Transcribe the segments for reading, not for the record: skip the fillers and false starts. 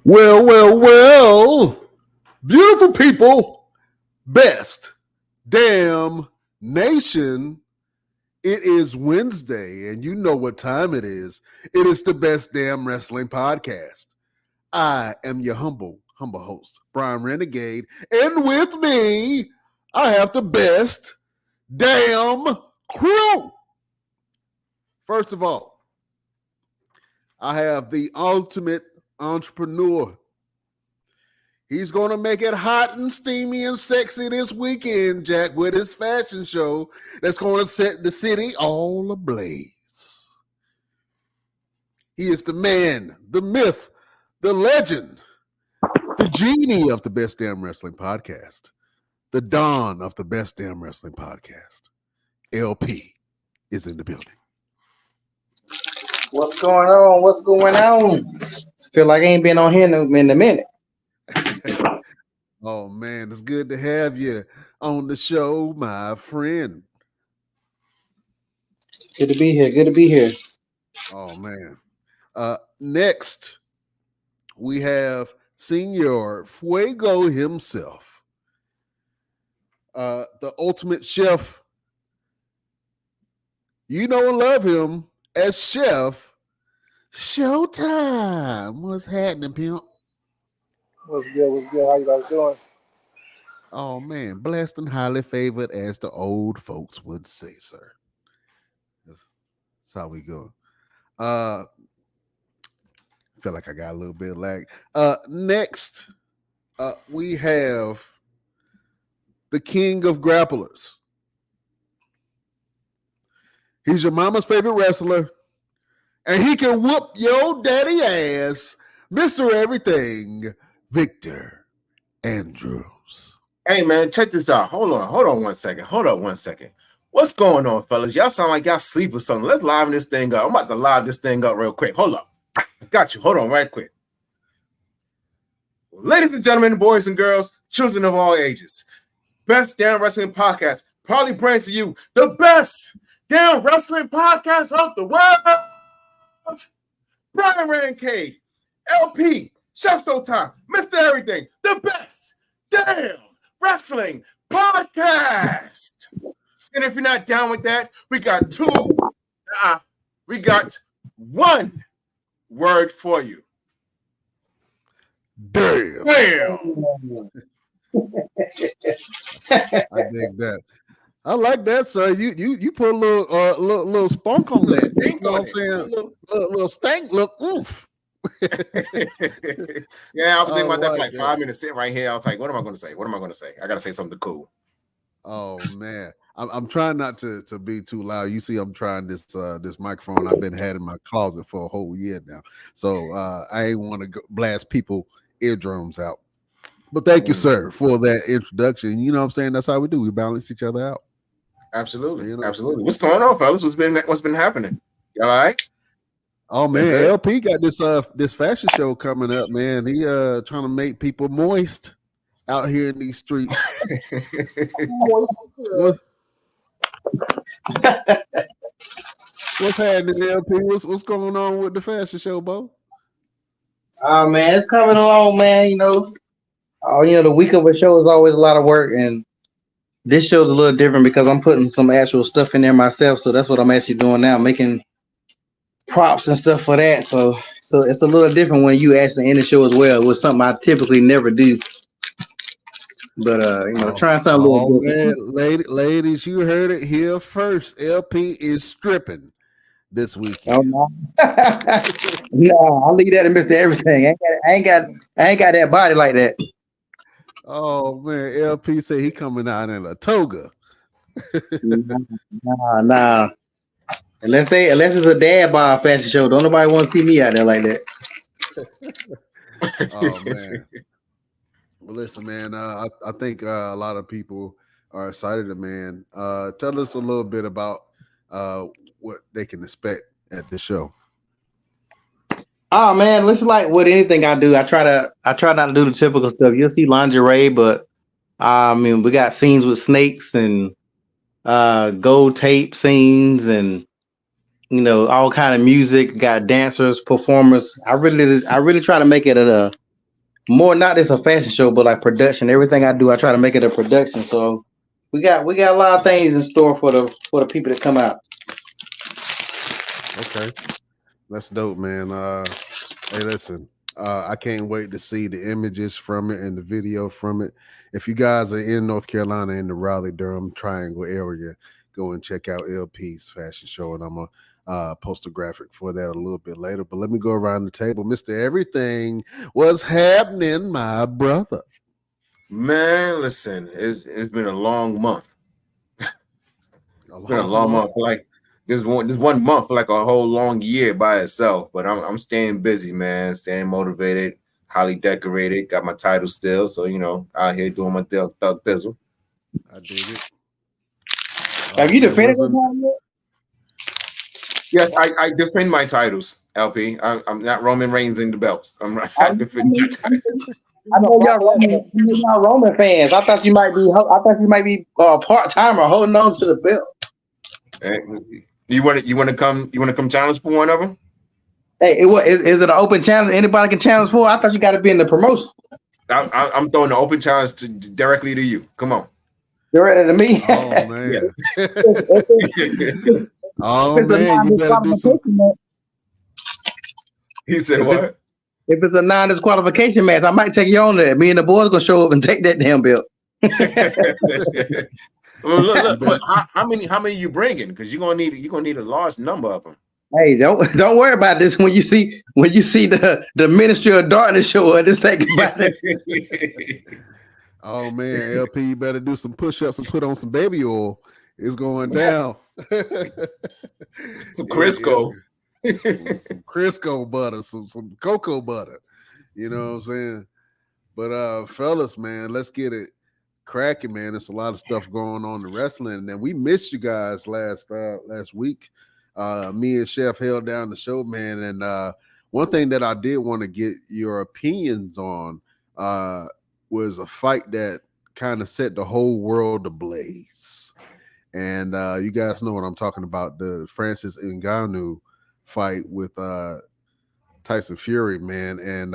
Well, beautiful people, best damn nation. It is Wednesday, and you know what time it is. It is the Best Damn Wrestling Podcast. I am your humble host, Brian Renegade, and with me, I have the best damn crew. First of all, I have the ultimate entrepreneur. He's going to make it hot and steamy and sexy this weekend, Jack, with his fashion show that's going to set the city all ablaze. He is the man, the myth, the legend, the genie of the Best Damn Wrestling Podcast, the dawn of the Best Damn Wrestling Podcast. LP is in the building. What's going on? What's going on? Feel like I ain't been on here in a minute. Oh, man, it's good to have you on the show, my friend. Good to be here. Oh, man. Next, we have Senor Fuego himself, the ultimate chef. You know and love him as Chef Showtime. What's happening, pimp? What's good? How you guys doing? Oh, man, blessed and highly favored, as the old folks would say, sir. That's how we go. Feel like I got a little bit of lag. Next, we have the king of grapplers. He's your mama's favorite wrestler, and he can whoop your daddy ass, Mr. Everything, Victor Andrews. Hey, man, check this out. Hold on one second. What's going on, fellas? Y'all sound like y'all sleep or something. Let's liven this thing up. I'm about to live this thing up real quick. Hold up. I got you. Hold on right quick. Ladies and gentlemen, boys and girls, children of all ages, Best Damn Wrestling Podcast proudly brings to you the best damn wrestling podcast of the world. Brian Renegade, LP, Chef Showtime, Mr. Everything, the best damn wrestling podcast. And if you're not down with that, we got one word for you. Damn. I dig that. I like that, sir. You put a little spunk on that. You know what I'm saying? Little stank, little oomph. Yeah, I was thinking about that for like 5 minutes sitting right here. I was like, what am I going to say? I got to say something cool. Oh, man. I'm trying not to be too loud. You see, I'm trying this microphone. I've been had in my closet for a whole year now. So I ain't want to blast people eardrums out. But thank you, sir, for that introduction. You know what I'm saying? That's how we do. We balance each other out. Absolutely. You know absolutely. What's going on, fellas? What's been happening? Y'all all right? Oh, man, LP got this fashion show coming up, man. He trying to make people moist out here in these streets. What's happening, LP? What's going on with the fashion show, Bo? Oh, man, it's coming along, man. The week of a show is always a lot of work, and this show's a little different because I'm putting some actual stuff in there myself. So that's what I'm actually doing now, making props and stuff for that. So it's a little different when you actually in the show as well. It was something I typically never do. But trying something a little different. Ladies, you heard it here first. LP is stripping this weekend. Oh, no. No, I'll leave that to Mr. Everything. I ain't got that body like that. Oh, man, LP said he coming out in a toga. Nah. Unless it's a dad bar fashion show, don't nobody want to see me out there like that. Oh, man. Well, listen, man, I think a lot of people are excited, man. Tell us a little bit about what they can expect at this show. Oh, man, listen, like with anything I do, I try not to do the typical stuff. You'll see lingerie, but we got scenes with snakes and gold tape scenes and all kind of music. Got dancers, performers. I really try to make it a more not just a fashion show, but like production. Everything I do, I try to make it a production. So we got a lot of things in store for the people that come out. Okay, that's dope, man. Hey, listen, I can't wait to see the images from it and the video from it. If you guys are in North Carolina in the Raleigh Durham Triangle area, go and check out LP's fashion show, and I'm gonna post a graphic for that a little bit later. But let me go around the table, Mister Everything. What's happening, my brother? Man, listen, it's been a long month. It's been a long month. month. Like this one month, like a whole long year by itself. But I'm staying busy, man. Staying motivated, highly decorated. Got my title still, so out here doing my thug thizzle. I dig it. Have you defended wasn't- them yet? Yes, I defend my titles, LP. I'm not Roman Reigns in the belts. I defend my titles. I know y'all Roman fans. I thought you might be part timer holding on to the belt. You want to come challenge for one of them? Hey, is it an open challenge? Anybody can challenge for? I thought you got to be in the promotion. I'm throwing the open challenge directly to you. Come on. You're ready to me. Oh man. Oh man, you better do some. He said what? If it's a non-disqualification match, I might take you on there. Me and the boys gonna show up and take that damn belt. Well, look. But how many you bringing? Because you're gonna need a large number of them. Hey, don't worry about this. When you see the Ministry of Darkness show up, just take about it. Oh man, LP, you better do some push-ups and put on some baby oil. It's going down. Some Crisco. Some Crisco butter, some cocoa butter. You know what I'm saying? But fellas, man, let's get it cracking, man. There's a lot of stuff going on in wrestling, and we missed you guys last week. Me and Chef held down the show, man. And one thing that I did want to get your opinions on was a fight that kind of set the whole world ablaze. And you guys know what I'm talking about, the Francis Ngannou fight with Tyson Fury, man. And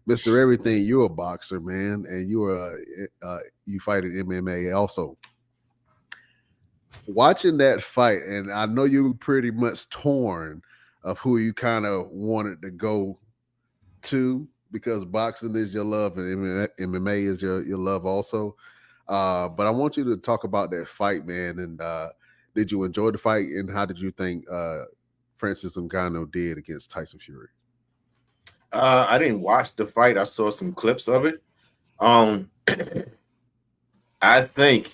Mr. Everything, you're a boxer, man, and you fight in MMA also. Watching that fight, and I know you were pretty much torn of who you kind of wanted to go to, because boxing is your love and MMA is your love also. But I want you to talk about that fight, man. And did you enjoy the fight? And how did you think Francis Ngannou did against Tyson Fury? I didn't watch the fight. I saw some clips of it. I think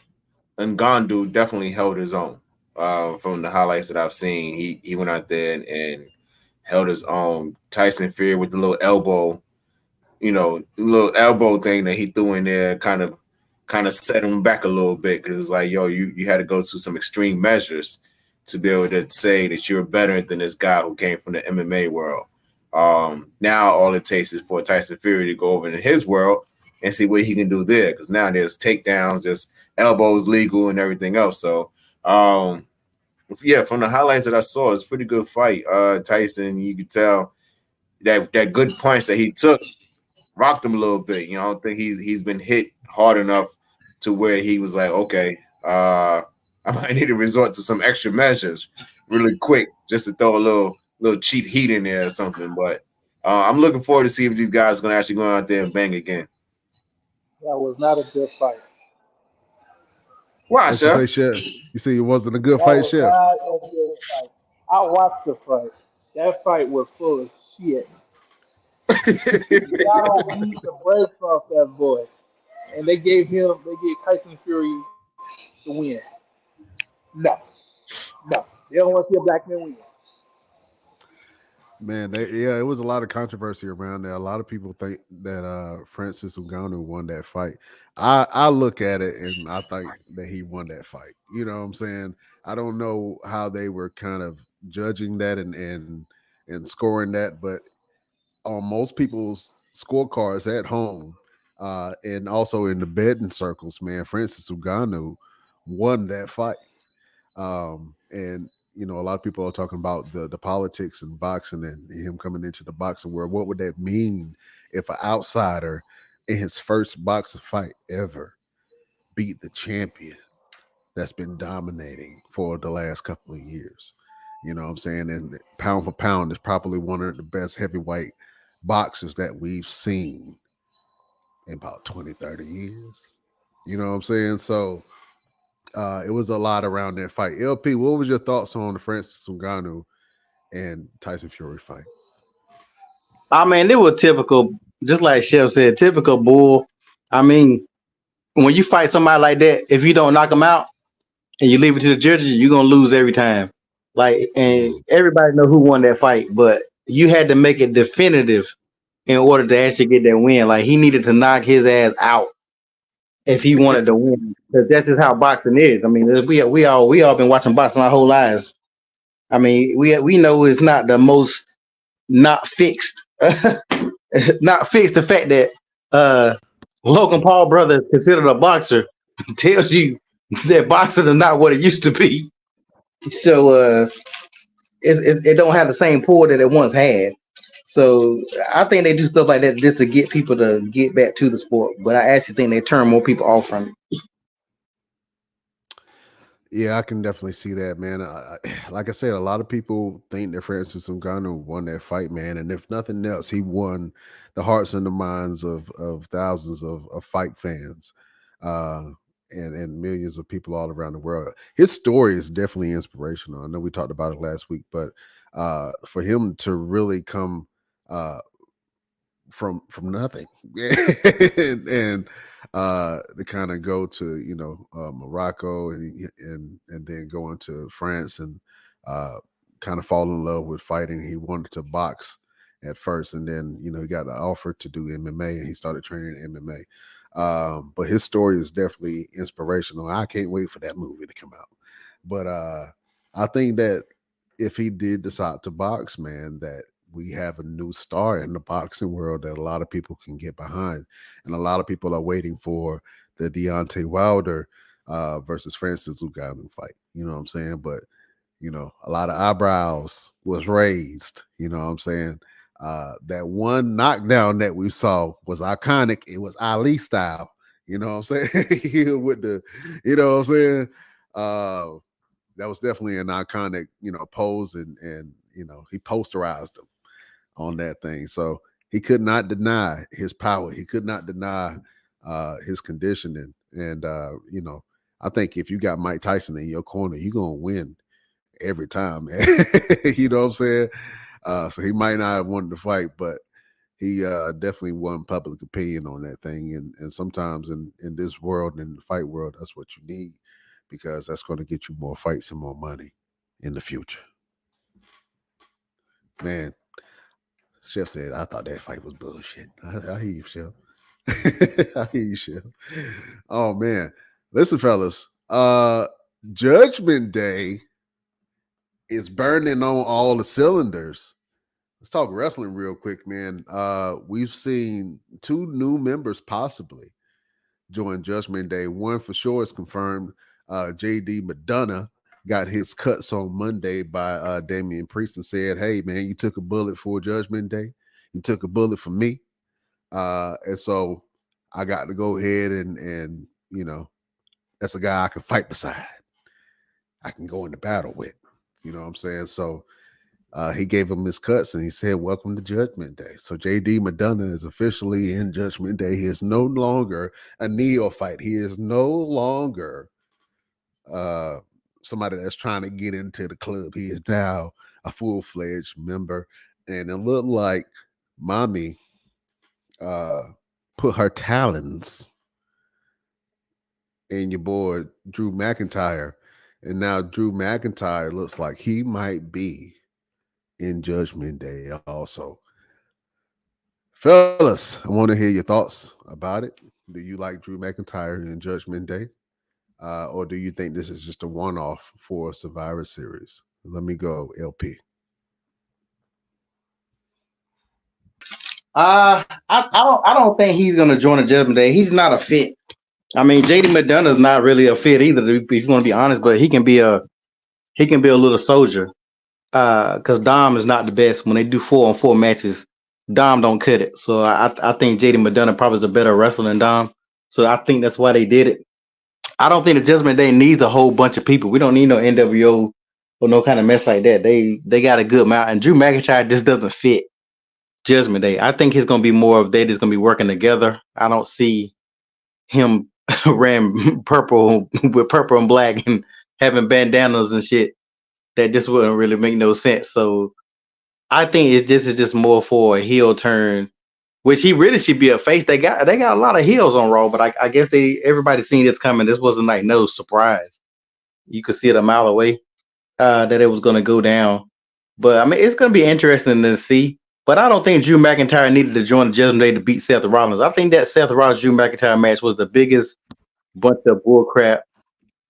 Ngannou definitely held his own. From the highlights that I've seen, he went out there and held his own. Tyson Fury with the little elbow, little elbow thing that he threw in there, kind of set him back a little bit, because it's like, yo, you had to go to some extreme measures to be able to say that you're better than this guy who came from the MMA world. Now all it takes is for Tyson Fury to go over in his world and see what he can do there, because now there's takedowns, there's elbows legal and everything else. So yeah, from the highlights that I saw, it's a pretty good fight. Tyson, you could tell that good punch that he took rocked him a little bit. I don't think he's been hit hard enough to where he was like, okay, I might need to resort to some extra measures really quick just to throw a little cheap heat in there or something. But I'm looking forward to see if these guys are going to actually go out there and bang again. That was not a good fight. Why, What you say, Chef? Chef? You say it wasn't a good That fight, was Chef? not a good fight. I watched the fight. That fight was full of shit. Y'all don't beat the brakes off that boy. And they gave Tyson Fury the win. No. They don't want to see a black man win. Man, it was a lot of controversy around there. A lot of people think that Francis Ngannou won that fight. I look at it and I think that he won that fight. You know what I'm saying? I don't know how they were kind of judging that and scoring that, but on most people's scorecards at home and also in the betting circles, man, Francis Ngannou won that fight. And a lot of people are talking about the politics and boxing and him coming into the boxing world. What would that mean if an outsider in his first boxing fight ever beat the champion that's been dominating for the last couple of years. You know what I'm saying? And pound for pound is probably one of the best heavyweight boxers that we've seen in about 20, 30 years. You know what I'm saying? So it was a lot around that fight. LP, what was your thoughts on the Francis Ngannou and Tyson Fury fight? I mean, they were typical, just like Chef said, typical bull. I mean, when you fight somebody like that, if you don't knock them out and you leave it to the judges, you're gonna lose every time. Like, and everybody know who won that fight, but you had to make it definitive in order to actually get that win. Like, he needed to knock his ass out if he wanted to win. Because that's just how boxing is. I mean, we all been watching boxing our whole lives. I mean, we know it's not the most not fixed, not fixed. The fact that Logan Paul brother is considered a boxer tells you that boxing is not what it used to be. So it don't have the same pull that it once had. So I think they do stuff like that just to get people to get back to the sport. But I actually think they turn more people off from it. Yeah, I can definitely see that, man. Like I said, a lot of people think that Francis Ngannou won that fight, man. And if nothing else, he won the hearts and the minds of thousands of fight fans and millions of people all around the world. His story is definitely inspirational. I know we talked about it last week, but for him to really come from nothing and to kind of go to Morocco and then go into France and kind of fall in love with fighting. He wanted to box at first, and then he got the offer to do MMA, and he started training in MMA. But his story is definitely inspirational. I can't wait for that movie to come out. But I think that if he did decide to box, man, that we have a new star in the boxing world that a lot of people can get behind. And a lot of people are waiting for the Deontay Wilder versus Francis Ngannou fight. You know what I'm saying? But, a lot of eyebrows was raised. You know what I'm saying? That one knockdown that we saw was iconic. It was Ali style. You know what I'm saying? With the, you know what I'm saying? That was definitely an iconic, pose and he posterized him on that thing. So he could not deny his power. He could not deny his conditioning. And, I think if you got Mike Tyson in your corner, you're going to win every time, man. You know what I'm saying? So he might not have won the fight, but he definitely won public opinion on that thing. And sometimes in this world, in the fight world, that's what you need, because that's going to get you more fights and more money in the future. Man, Chef said, I thought that fight was bullshit. I hear you, Chef. I hear you, Chef. Oh, man. Listen, fellas, Judgment Day is burning on all the cylinders. Let's talk wrestling real quick, man. We've seen 2 new members possibly join Judgment Day. One for sure is confirmed. JD Madonna got his cuts on Monday by Damian Priest and said, hey, man, you took a bullet for Judgment Day. You took a bullet for me. And so I got to go ahead and that's a guy I can fight beside. I can go into battle with. You know what I'm saying? So he gave him his cuts and he said, welcome to Judgment Day. So JD Madonna is officially in Judgment Day. He is no longer a neophyte. He is no longer somebody that's trying to get into the club. He is now a full-fledged member. And it looked like Mommy put her talons in your boy Drew McIntyre. And now Drew McIntyre looks like he might be in Judgment Day also. Fellas, I want to hear your thoughts about it. Do you like Drew McIntyre in Judgment Day? Or do you think this is just a one-off for Survivor Series? Let me go, LP. I don't think he's gonna join the Judgment Day. He's not a fit. I mean, JD McDonough's not really a fit either, if you want to be honest. But he can be a little soldier. Because Dom is not the best when they do 4-on-4 matches. Dom don't cut it. So I think JD McDonough probably is a better wrestler than Dom. So I think that's why they did it. I don't think the Judgment Day needs a whole bunch of people. We don't need no NWO or no kind of mess like that. They got a good amount, and Drew McIntyre just doesn't fit Judgment Day. I think he's gonna be more of they just gonna be working together. I don't see him ran purple with purple and black and having bandanas and shit. That just wouldn't really make no sense. So I think it's just more for a heel turn, which he really should be a face. They got a lot of heels on Raw, but I guess everybody seen this coming. This wasn't like no surprise. You could see it a mile away that it was going to go down. But I mean, it's going to be interesting to see. But I don't think Drew McIntyre needed to join the Judgment Day to beat Seth Rollins. I think that Seth Rollins Drew McIntyre match was the biggest bunch of bull crap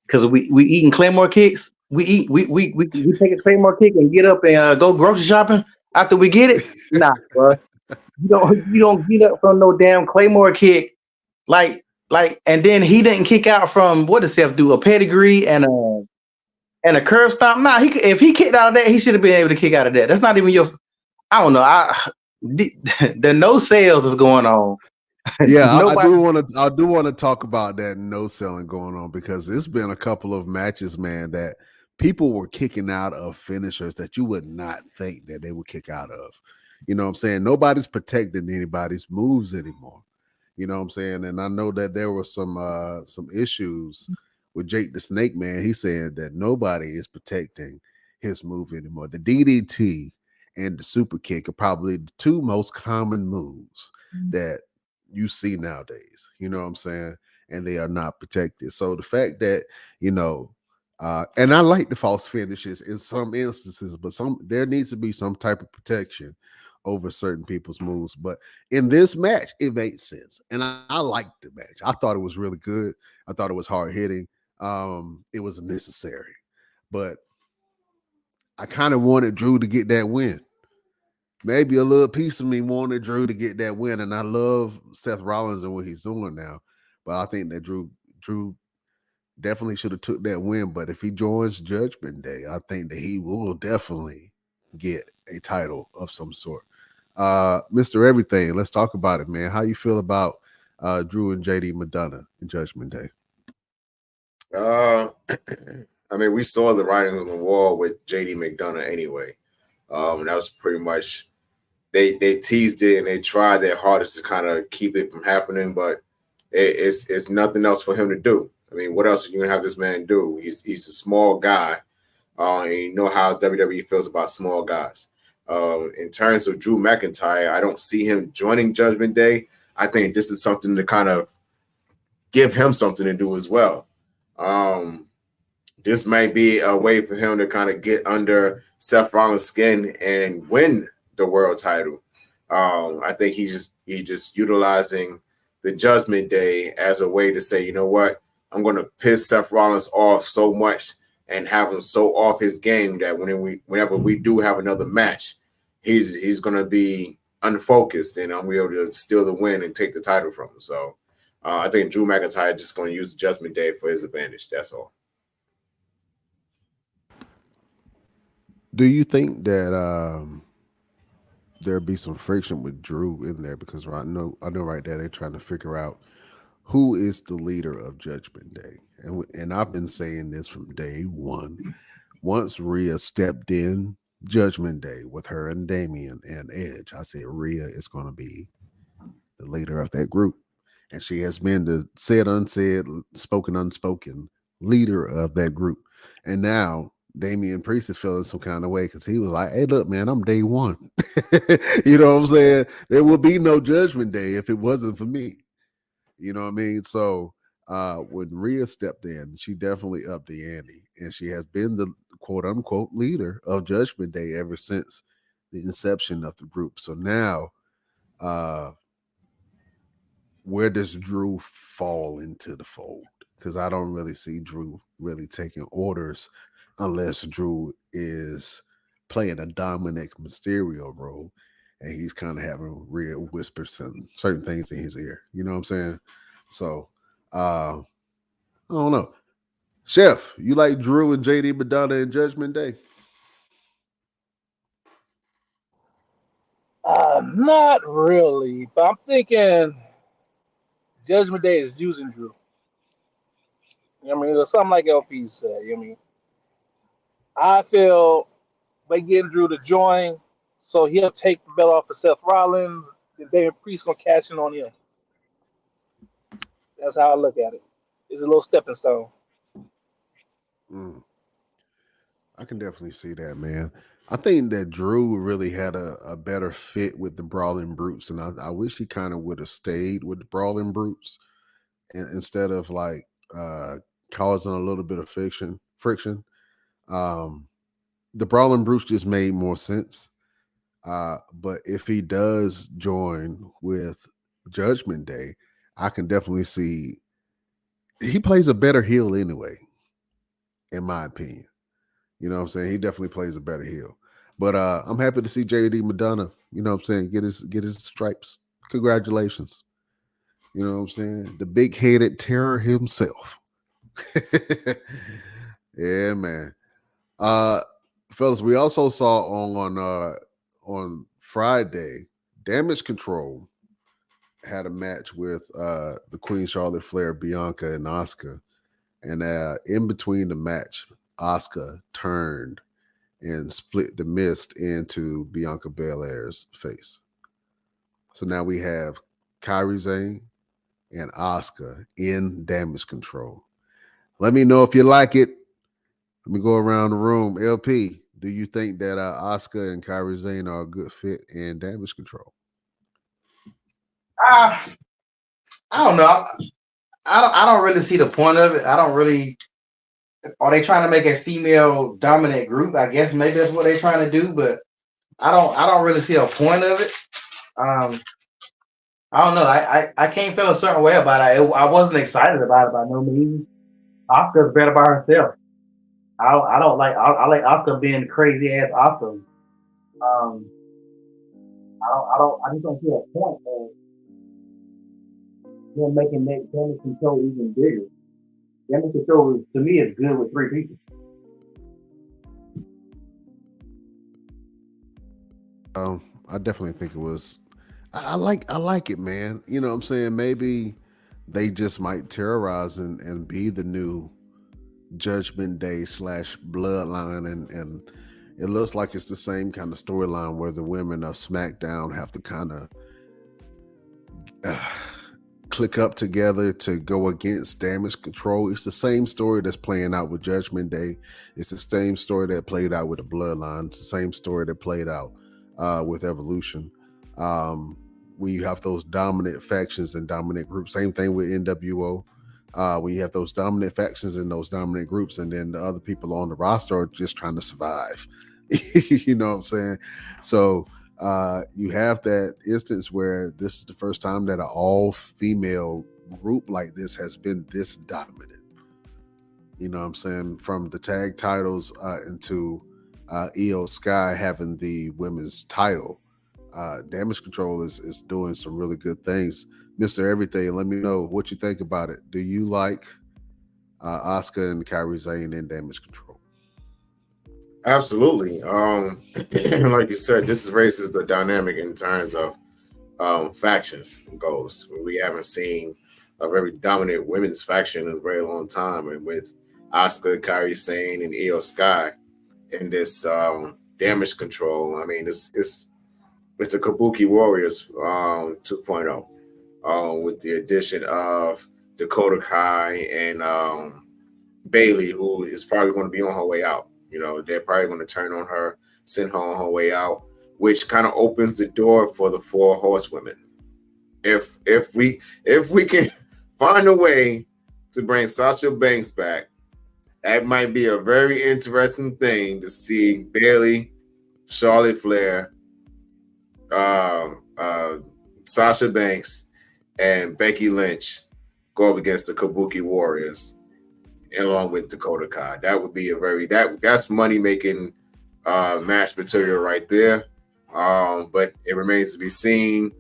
because we eating Claymore kicks. We take a Claymore kick and get up and go grocery shopping after we get it. Nah, bro. You don't get up from no damn Claymore kick and then he didn't kick out from what did Seth do, a pedigree and a curb stomp. Nah, if he kicked out of that, he should have been able to kick out of that. That's not even your. I don't know. The no sales is going on. Yeah, I do want to talk about that no selling going on because it's been a couple of matches, man, that people were kicking out of finishers that you would not think that they would kick out of. You know what I'm saying? Nobody's protecting anybody's moves anymore. You know what I'm saying? And I know that there were some issues with Jake the Snake Man. He said that nobody is protecting his move anymore. The DDT and the super kick are probably the two most common moves that you see nowadays. You know what I'm saying? And they are not protected. So the fact that, and I like the false finishes in some instances, but there needs to be some type of protection over certain people's moves. But in this match, it made sense. And I liked the match. I thought it was really good. I thought it was hard hitting. It was necessary. But I kind of wanted Drew to get that win. Maybe a little piece of me wanted Drew to get that win. And I love Seth Rollins and what he's doing now. But I think that Drew definitely should have took that win. But if he joins Judgment Day, I think that he will definitely get a title of some sort. Mr. Everything, let's talk about it, man. How you feel about Drew and JD McDonough in Judgment Day? I mean, we saw the writing on the wall with JD McDonough anyway. That was pretty much they teased it and they tried their hardest to kind of keep it from happening, but it's nothing else for him to do. I mean, what else are you gonna have this man do? He's a small guy, and you know how WWE feels about small guys. In terms of Drew McIntyre, I don't see him joining Judgment Day. I think this is something to kind of give him something to do as well. This might be a way for him to kind of get under Seth Rollins' skin and win the world title. I think he's just utilizing the Judgment Day as a way to say, you know what, I'm going to piss Seth Rollins off so much and have him so off his game that whenever we do have another match, he's going to be unfocused and I'm able to steal the win and take the title from him. So I think Drew McIntyre is just going to use the Judgment Day for his advantage. That's all. Do you think that there'll be some friction with Drew in there? Because I know right there they're trying to figure out who is the leader of Judgment Day. And I've been saying this from day one. Once Rhea stepped in Judgment Day with her and Damian and Edge, I said Rhea is going to be the leader of that group. And she has been the said, unsaid, spoken, unspoken leader of that group. And now Damian Priest is feeling some kind of way because he was like, hey, look, man, I'm day one. You know what I'm saying? There would be no Judgment Day if it wasn't for me. You know what I mean? So when Rhea stepped in, she definitely upped the ante. And she has been the quote unquote leader of Judgment Day ever since the inception of the group. So now where does Drew fall into the fold? Because I don't really see Drew really taking orders unless Drew is playing a Dominic Mysterio role and he's kind of having Rhea whisper certain things in his ear. You know what I'm saying? So I don't know. Chef, you like Drew and JD McDonough in Judgment Day? Not really, but I'm thinking Judgment Day is using Drew. You know what I mean? Or something like LP said. You know what I mean? I feel they getting Drew to join, so he'll take the belt off of Seth Rollins, and David Priest gonna cash in on him. That's how I look at it. It's a little stepping stone. Mm, I can definitely see that, man. I think that Drew really had a better fit with the Brawling Brutes, and I wish he kind of would have stayed with the Brawling Brutes instead of like uh, causing a little bit of friction. Um, the Brawling Brutes just made more sense. But if he does join with Judgment Day, I can definitely see he plays a better heel anyway, in my opinion. You know what I'm saying? He definitely plays a better heel. But I'm happy to see JD Madonna, you know what I'm saying, get his stripes. Congratulations. You know what I'm saying? The big headed terror himself. Yeah, man. Uh fellas, we also saw on Friday, Damage Control had a match with the Queen Charlotte Flair, Bianca, and Asuka. And in between the match, Asuka turned and split the mist into Bianca Belair's face. So now we have Kairi Sane and Asuka in Damage Control. Let me know if you like it. Let me go around the room. LP, do you think that Asuka and Kairi Sane are a good fit in Damage Control? Ah, I don't know. I don't really see the point of it. I don't really. Are they trying to make a female dominant group? I guess maybe that's what they're trying to do, but I don't really see a point of it. Um, I don't know. I can't feel a certain way about it. I wasn't excited about it by no means. Oscar's better by herself. I don't like I like Oscar being crazy ass Oscar. Um, I just don't see a point of them making that damage control even bigger. Damage control to me is good with three people. I definitely think it was. I like it, man. You know what I'm saying? Maybe they just might terrorize and be the new Judgment Day / Bloodline, and it looks like it's the same kind of storyline where the women of SmackDown have to kind of click up together to go against Damage Control. It's the same story that's playing out with Judgment Day. It's the same story that played out with the Bloodline. It's the same story that played out with Evolution. When you have those dominant factions and dominant groups, same thing with NWO. When you have those dominant factions and those dominant groups, and then the other people on the roster are just trying to survive. You know what I'm saying? So you have that instance where this is the first time that an all-female group like this has been this dominant. You know what I'm saying? From the tag titles into Io Sky having the women's title. Damage Control is doing some really good things. Mr. Everything, let me know what you think about it. Do you like Asuka and Kairi Sane in Damage Control? Absolutely. Like you said, this raises the dynamic in terms of factions and goals. We haven't seen a very dominant women's faction in a very long time, and with Asuka, Kairi Sane, and Io Sky in this Damage Control, I mean, it's the Kabuki Warriors 2.0 with the addition of Dakota Kai and Bailey, who is probably going to be on her way out. You know, they're probably going to turn on her, send her on her way out, which kind of opens the door for the 4 horsewomen. If we can find a way to bring Sasha Banks back, that might be a very interesting thing to see Bailey, Charlotte Flair, Sasha Banks, and Becky Lynch go up against the Kabuki Warriors along with Dakota Kai. That would be that's money making match material right there. But it remains to be seen.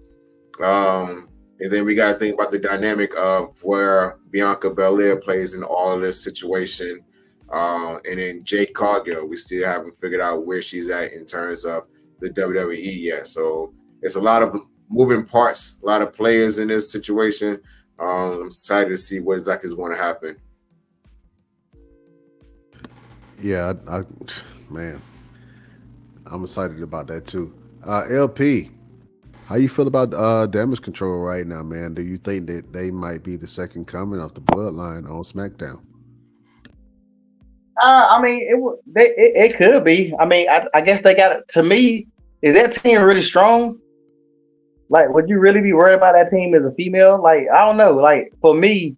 And then we got to think about the dynamic of where Bianca Belair plays in all of this situation. And then Jade Cargill, we still haven't figured out where she's at in terms of the WWE yet. So it's a lot of moving parts, a lot of players in this situation. I'm excited to see what exactly is going to happen. Yeah, man, I'm excited about that too. LP, how you feel about damage control right now, man? Do you think that they might be the second coming of the bloodline on SmackDown? I mean, it could be. I mean, I guess they got it. To me, is that team really strong? Like, would you really be worried about that team as a female? Like, I don't know. Like, for me,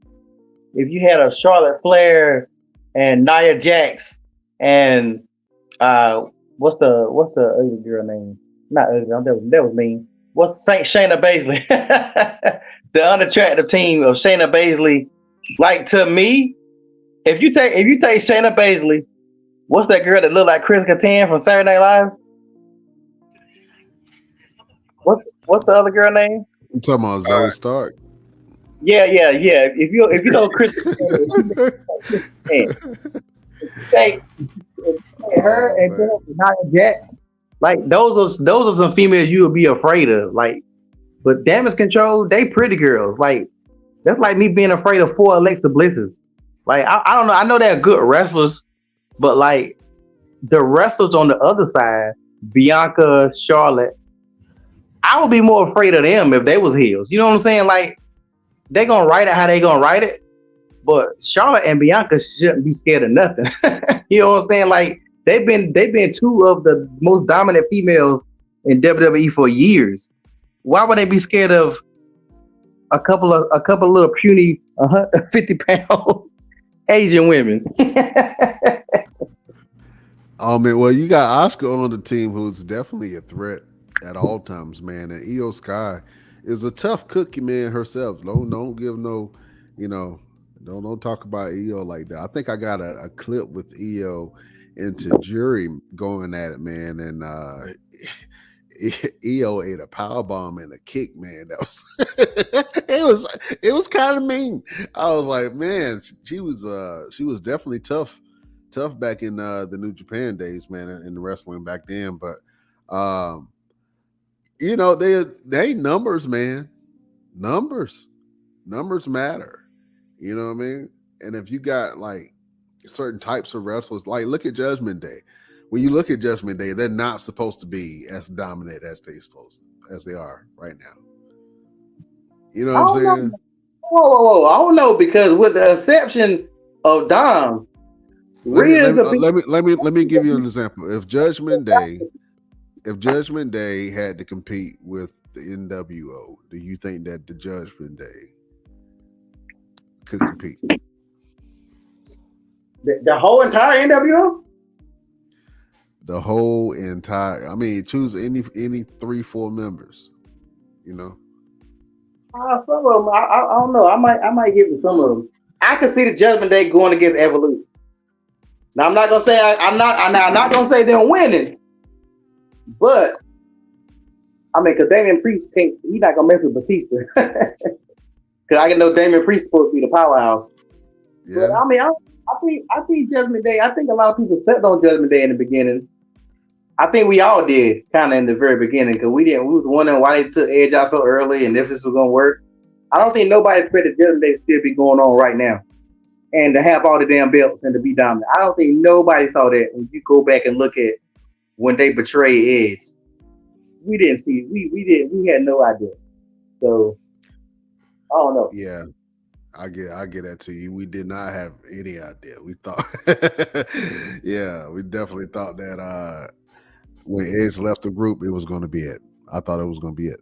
if you had a Charlotte Flair and Nia Jax and uh, what's the other girl name? Not ugly. That was mean. What's Saint Shayna Baszler? The unattractive team of Shayna Baszler. Like, to me, if you take Shayna Baszler, what's that girl that looked like Chris Kattan from Saturday Night Live? What's the other girl name? You talking about All Zoe right. Stark? Yeah. If you know Chris Kattan, if you know Chris Kattan, if you take her Oh and man, Nia Jax, like those are some females you would be afraid of. Like, but Damage Control, they pretty girls. Like, that's like me being afraid of four Alexa Blisses. Like, I don't know. I know they're good wrestlers, but like the wrestlers on the other side, Bianca, Charlotte, I would be more afraid of them if they was heels. You know what I'm saying? Like, they gonna write it how they gonna write it, but Charlotte and Bianca shouldn't be scared of nothing. You know what I'm saying? Like, they've been two of the most dominant females in WWE for years. Why would they be scared of a couple of little puny 50-pound Asian women? oh man. Well, you got Oscar on the team, who's definitely a threat at all times, man. And Io Sky is a tough cookie, man. Herself. Don't give no, you know, don't talk about Io like that. I think I got a clip with Io into jury going at it, man, and EO ate a power bomb and a kick, man. That was it was kind of mean. I was like, man, she was definitely tough back in the New Japan days, man, in the wrestling back then. But um, they numbers, man. Numbers matter. You know what I mean? And if you got like certain types of wrestlers, like look at Judgment Day. When you look at Judgment Day, they're not supposed to be as dominant as they are right now. You I know what I'm don't know. saying? Whoa. I don't know, because with the exception of Dom, Let me Rhea let is me the uh, let me let me let me give you an example. If Judgment Day had to compete with the NWO, do you think that the Judgment Day could compete? the whole entire NWO. The whole entire, I mean, choose any 3-4 members, you know. Some of them, I don't know. I might give it some of them. I could see the Judgment Day going against Evolution. Now I'm not gonna say I'm not gonna say them winning, but I mean, because Damian Priest can't, he's not gonna mess with Batista. Because I can know Damian Priest is supposed to be the powerhouse. But Yeah. I mean, I think Judgment Day. I think a lot of people stepped on Judgment Day in the beginning. I think we all did, kind of in the very beginning, because we didn't. We was wondering why they took Edge out so early and if this was gonna work. I don't think nobody expected Judgment Day to still be going on right now and to have all the damn belts and to be dominant. I don't think nobody saw that. When you go back and look at when they betrayed Edge, we didn't see. We had no idea. So I don't know. Yeah. I get that to you. We did not have any idea. We thought yeah, we definitely thought that when Edge left the group, it was gonna be it. I thought it was gonna be it.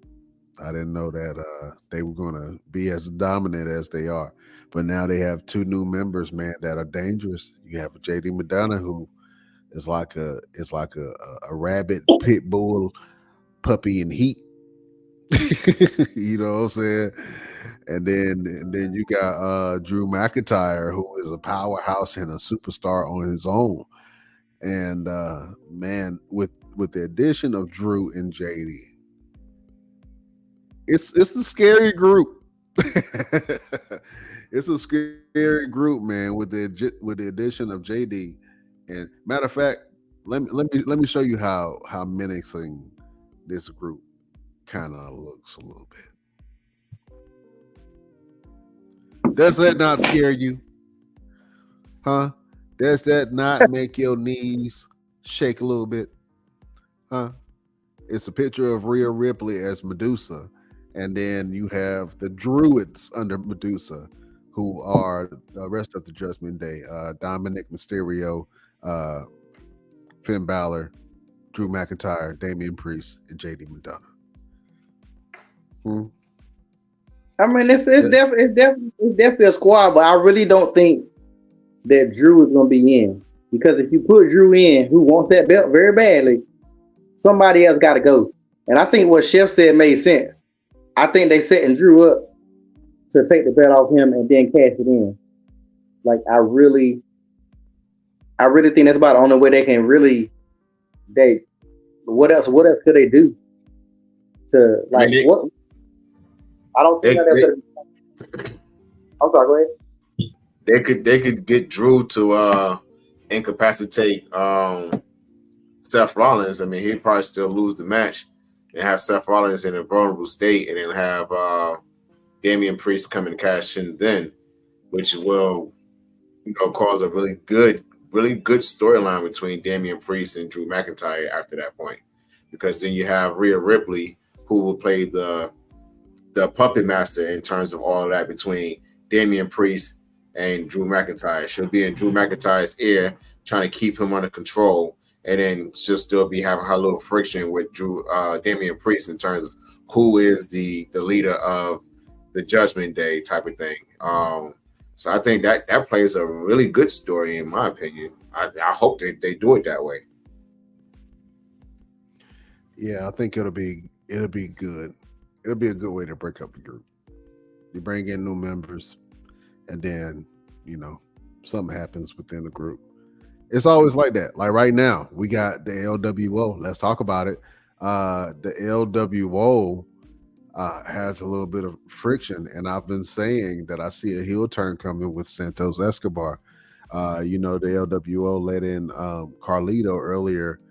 I didn't know that they were gonna be as dominant as they are. But now they have two new members, man, that are dangerous. You have JD Madonna, who is like a rabid pit bull puppy in heat. You know what I'm saying? And then you got Drew McIntyre, who is a powerhouse and a superstar on his own. And man, with the addition of Drew and JD, it's a scary group. It's a scary group, man. With the addition of JD, and matter of fact, let me show you how menacing this group kind of looks a little bit. Does that not scare you? Huh? Does that not make your knees shake a little bit? Huh? It's a picture of Rhea Ripley as Medusa, and then you have the Druids under Medusa, who are the rest of the Judgment Day: Dominic Mysterio, uh, Finn Balor, Drew McIntyre, Damian Priest, and JD McDonough. Hmm? I mean, it's Yeah. definitely a squad, but I really don't think that Drew is gonna be in, because if you put Drew in, who wants that belt very badly, somebody else got to go. And I think what Chef said made sense. I think they setting Drew up to take the belt off him and then cash it in. Like I really think that's about the only way they can really. They what else could they do to like what? I don't think that. I'm sorry. Go ahead. They could get Drew to incapacitate Seth Rollins. I mean, he'd probably still lose the match and have Seth Rollins in a vulnerable state, and then have Damian Priest come and cash in then, which will cause a really good storyline between Damian Priest and Drew McIntyre after that point, because then you have Rhea Ripley, who will play the puppet master in terms of all of that between Damian Priest and Drew McIntyre. She'll be in Drew McIntyre's ear, trying to keep him under control, and then she'll still be having her little friction with Damian Priest in terms of who is the leader of the Judgment Day type of thing. So I think that plays a really good story, in my opinion. I hope they do it that way. Yeah, I think it'll be good. It'll be a good way to break up the group. You bring in new members, and then something happens within the group. It's always like that. Like right now, we got the LWO. Let's talk about it. The LWO has a little bit of friction, and I've been saying that I see a heel turn coming with Santos Escobar. The LWO let in Carlito earlier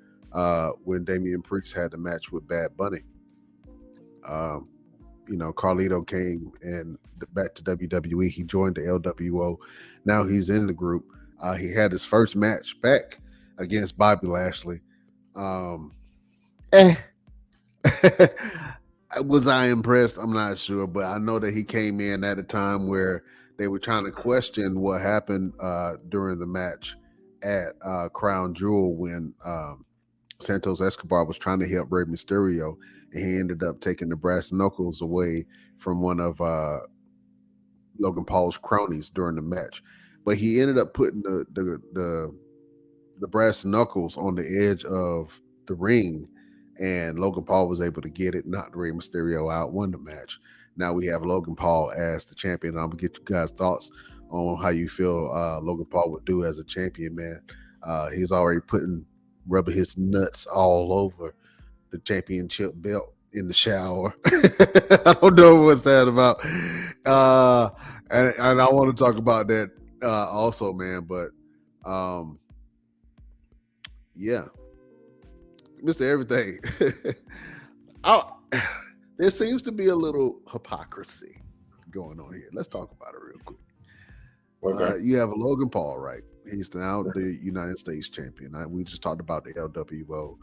when Damian Priest had the match with Bad Bunny. Carlito came and back to WWE. He joined the LWO. Now he's in the group. He had his first match back against Bobby Lashley. Was I impressed? I'm not sure, but I know that he came in at a time where they were trying to question what happened during the match at Crown Jewel when Santos Escobar was trying to help Rey Mysterio, and he ended up taking the brass knuckles away from one of Logan Paul's cronies during the match. But he ended up putting the brass knuckles on the edge of the ring, and Logan Paul was able to get it, knocked Rey Mysterio out, won the match. Now we have Logan Paul as the champion. I'm gonna get you guys' thoughts on how you feel Logan Paul would do as a champion, man. He's already rubbing his nuts all over the championship belt in the shower. I don't know what's that about. And I want to talk about that also, man. But yeah, Mr. Everything. There seems to be a little hypocrisy going on here. Let's talk about it real quick. Okay. You have Logan Paul, right? He's now the United States champion. We just talked about the LWO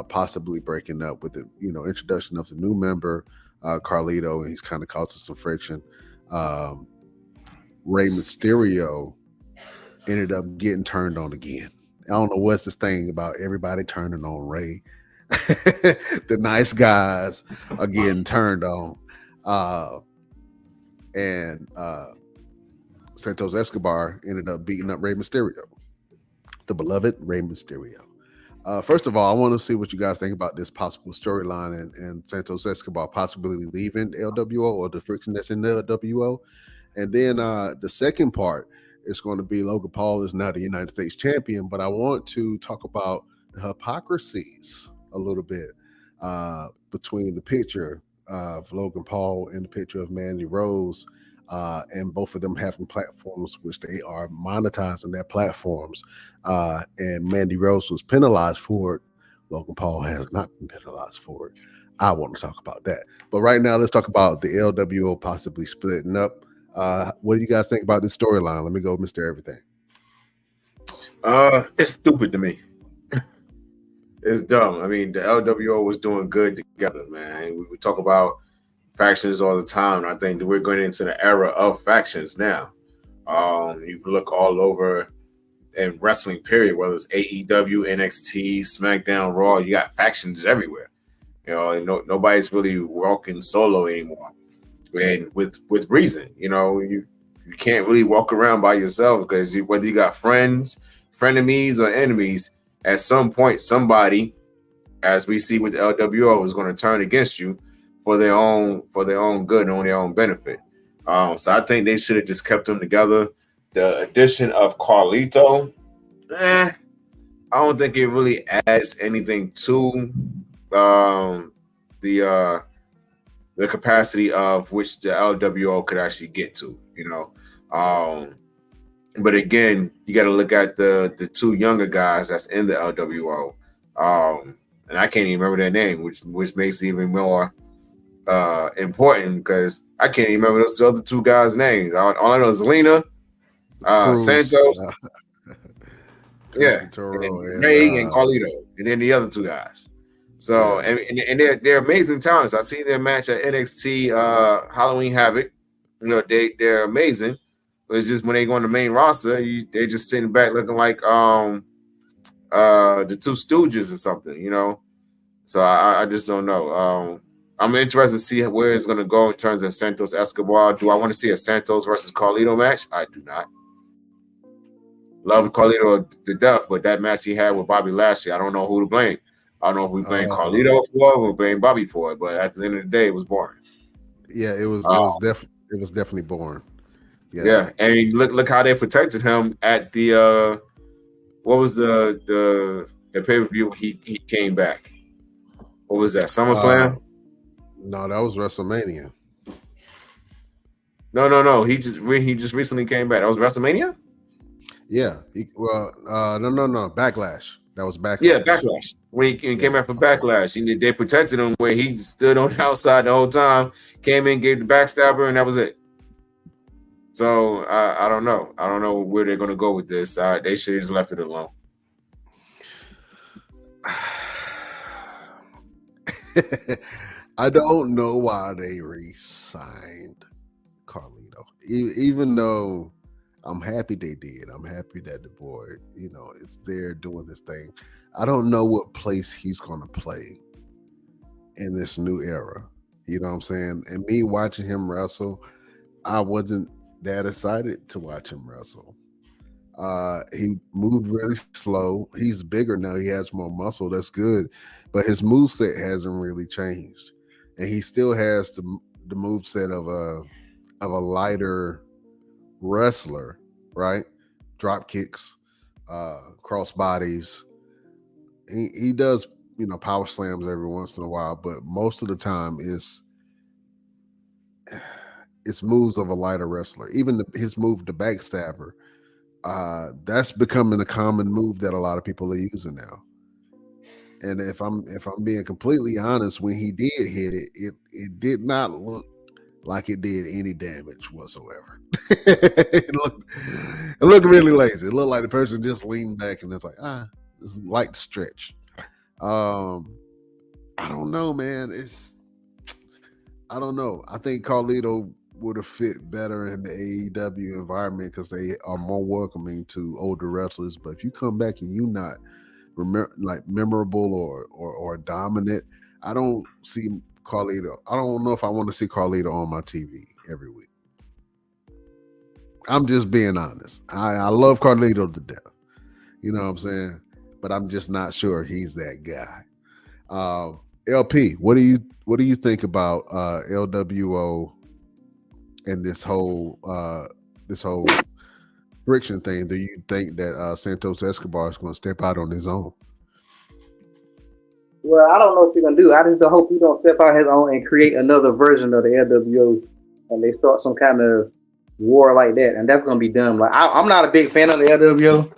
possibly breaking up with the introduction of the new member, Carlito, and he's kind of causing some friction. Rey Mysterio ended up getting turned on again. I don't know what's this thing about everybody turning on Rey. The nice guys are getting turned on. And Santos Escobar ended up beating up Rey Mysterio, the beloved Rey Mysterio. First of all, I want to see what you guys think about this possible storyline and Santos Escobar possibly leaving the LWO, or the friction that's in the LWO. And then the second part is going to be Logan Paul is now the United States champion, but I want to talk about the hypocrisies a little bit between the picture of Logan Paul and the picture of Mandy Rose, and both of them having platforms which they are monetizing their platforms. And Mandy Rose was penalized for it. Logan Paul has not been penalized for it. I want to talk about that. But right now, let's talk about the LWO possibly splitting up. What do you guys think about this storyline? Let me go, Mr. Everything. It's stupid to me. It's dumb. I mean, the LWO was doing good together, man. We talk about factions all the time. I think that we're going into the era of factions now. You can look all over in wrestling, period, whether it's AEW, NXT, SmackDown, Raw, you got factions everywhere. You know, and nobody's really walking solo anymore. And with reason, you know, you can't really walk around by yourself because whether you got friends, frenemies, or enemies, at some point somebody, as we see with the LWO, is going to turn against you for their own good and on their own benefit. So I think they should have just kept them together. The addition of Carlito, I don't think it really adds anything to the capacity of which the LWO could actually get to, you know. But again, you got to look at the two younger guys that's in the LWO, and I can't even remember their name, which makes it even more important because I can't even remember those other two guys' names. All I know is Lena, Santos, and Ray and Carlito, and then the other two guys. So and they're amazing talents. I seen their match at NXT Halloween Havoc. You know, they're amazing. But it's just when they go on the main roster, they're just sitting back looking like the Two Stooges or something, you know. So I just don't know. I'm interested to see where it's going to go in terms of Santos Escobar. Do I want to see a Santos versus Carlito match? I do not. Love Carlito to death, but that match he had with Bobby Lashley, I don't know who to blame. I don't know if we blame Carlito for it or we blame Bobby for it, but at the end of the day, it was boring. Yeah, it was definitely boring. Yeah, and look how they protected him at the what was the pay-per-view he came back. What was that? SummerSlam? No, that was WrestleMania. No. He just recently came back. That was WrestleMania? Yeah. No. Backlash. That was Backlash. Yeah, Backlash. When he came back for Backlash, they protected him where he stood on the outside the whole time, came in, gave the backstabber, and that was it. So I don't know. I don't know where they're going to go with this. They should have just left it alone. I don't know why they re-signed Carlito, even though I'm happy they did. I'm happy that the boy, you know, is there doing this thing. I don't know what place he's going to play in this new era. You know what I'm saying? And me watching him wrestle, I wasn't that excited to watch him wrestle. He moved really slow. He's bigger now. He has more muscle. That's good. But his moveset hasn't really changed. And he still has the moveset of a lighter wrestler, right? Drop kicks, cross bodies. He does, you know, power slams every once in a while, but most of the time it's moves of a lighter wrestler. Even his move, the backstabber, that's becoming a common move that a lot of people are using now. And if I'm being completely honest, when he did hit it, it did not look like it did any damage whatsoever. it looked really lazy. It looked like the person just leaned back and it's like, it's a light stretch. I don't know, man. I don't know. I think Carlito would have fit better in the AEW environment because they are more welcoming to older wrestlers. But if you come back and you not memorable or dominant, I don't see Carlito. I don't know if I want to see Carlito on my TV every week. I'm just being honest. I love Carlito to death. You know what I'm saying? But I'm just not sure he's that guy. LP, what do you think about LWO and this whole friction thing? Do you think that Santos Escobar is going to step out on his own? Well, I don't know what he's gonna do. I just hope he don't step out his own and create another version of the LWO, and they start some kind of war like that, and that's gonna be dumb. Like I'm not a big fan of the LWO.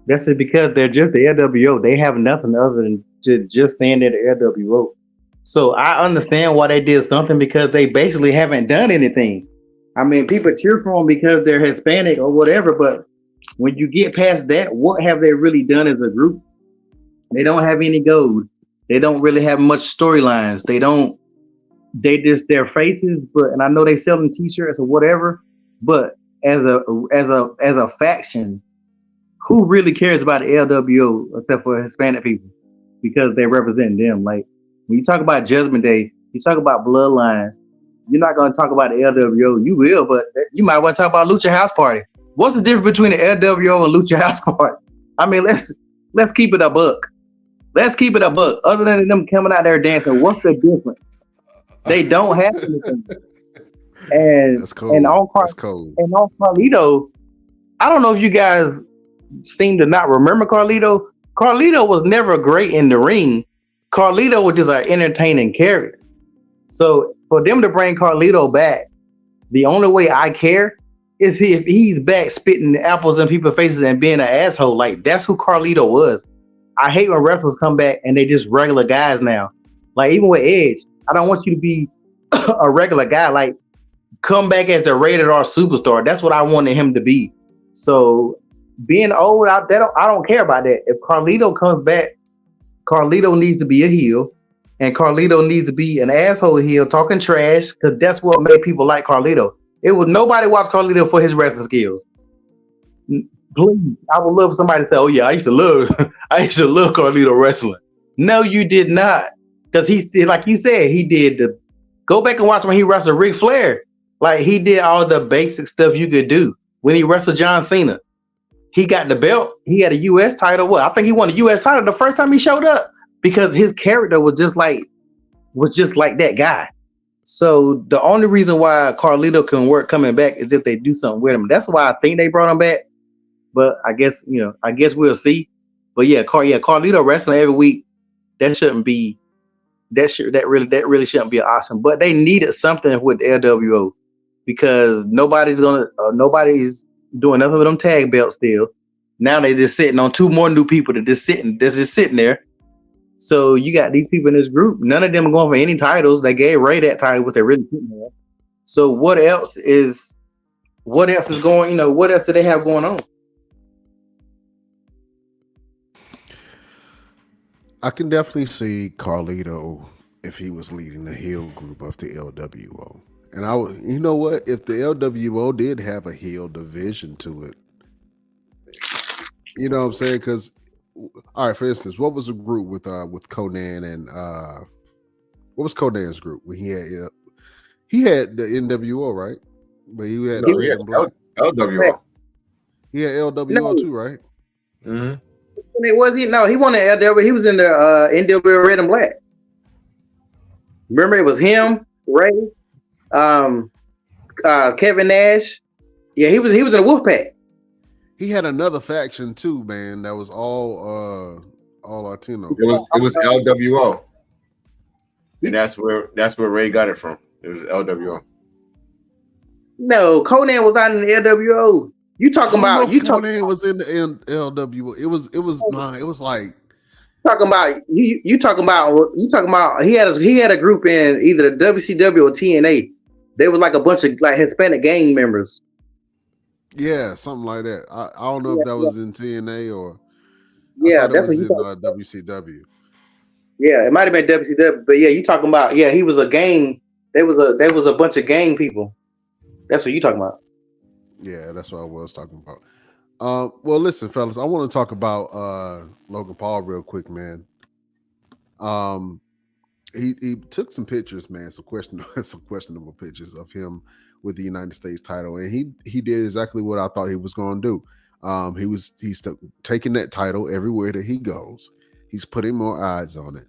That's just because they're just the LWO. They have nothing other than to just saying they're the LWO. So I understand why they did something because they basically haven't done anything. I mean, people cheer for them because they're Hispanic or whatever, but when you get past that, what have they really done as a group? They don't have any gold. They don't really have much storylines. They don't. They just their faces, but and I know they selling T-shirts or whatever. But as a faction, who really cares about the LWO except for Hispanic people because they represent them? Like when you talk about Judgment Day, you talk about Bloodline. You're not going to talk about the LWO. You will, but you might want to talk about Lucha House Party. What's the difference between the LWO and Lucha House Party? I mean, let's keep it a buck. Let's keep it a buck. Other than them coming out there dancing, what's the difference? They don't have anything. And That's cold. That's cold. And on Carlito, I don't know if you guys seem to not remember Carlito. Carlito was never great in the ring. Carlito was just an entertaining character. So for them to bring Carlito back, the only way I care is if he's back spitting apples in people's faces and being an asshole. Like that's who Carlito was. I hate when wrestlers come back and they just regular guys now. Like even with Edge, I don't want you to be a regular guy. Like come back as the rated R superstar. That's what I wanted him to be. So being old, I don't care about that. If Carlito comes back, Carlito needs to be a heel, and Carlito needs to be an asshole heel talking trash because that's what made people like Carlito. It was nobody watched Carlito for his wrestling skills. Please, I would love somebody to say, "Oh yeah, I used to love Carlito wrestling." No, you did not, because he still, like you said, he did the. Go back and watch when he wrestled Ric Flair. Like he did all the basic stuff you could do when he wrestled John Cena. He got the belt. He had a U.S. title. Well, I think he won a U.S. title the first time he showed up because his character was just like that guy. So the only reason why Carlito can work coming back is if they do something with him. That's why I think they brought him back. But I guess we'll see. But Carlito wrestling every week. That really shouldn't be an option. But they needed something with LWO because nobody's doing nothing with them tag belts still. Now they just sitting on two more new people that's just sitting there. So you got these people in this group. None of them are going for any titles. They gave Ray that title, what they're really sitting there. So what else is going? What else do they have going on? I can definitely see Carlito if he was leading the heel group of the LWO. And you know what? If the LWO did have a heel division to it, you know what I'm saying? Because, all right, for instance, what was the group with Conan and what was Conan's group when he had the NWO, right? But he had red and black. LWO. He had LWO too, right? Mm-hmm. He won the LWO. He was in the NWO red and black. Remember, it was him, Ray, Kevin Nash. Yeah, he was in the Wolfpack. He had another faction too, man. That was all Latino. It was LWO, and that's where Ray got it from. It was LWO. No, Conan was not in the LWO. Conan was in the LWO. It was like talking about he had a group in either the WCW or TNA. They was like a bunch of like Hispanic gang members. Yeah, something like that. I don't know if that was in TNA or definitely it was in WCW. Yeah, it might have been WCW, but yeah, you talking about he was a gang. There was a bunch of gang people. That's what you talking about. Yeah, that's what I was talking about. Well, listen, fellas, I want to talk about Logan Paul real quick, man. He took some pictures, man, some questionable pictures of him with the United States title, and he did exactly what I thought he was going to do. He's taking that title everywhere that he goes. He's putting more eyes on it.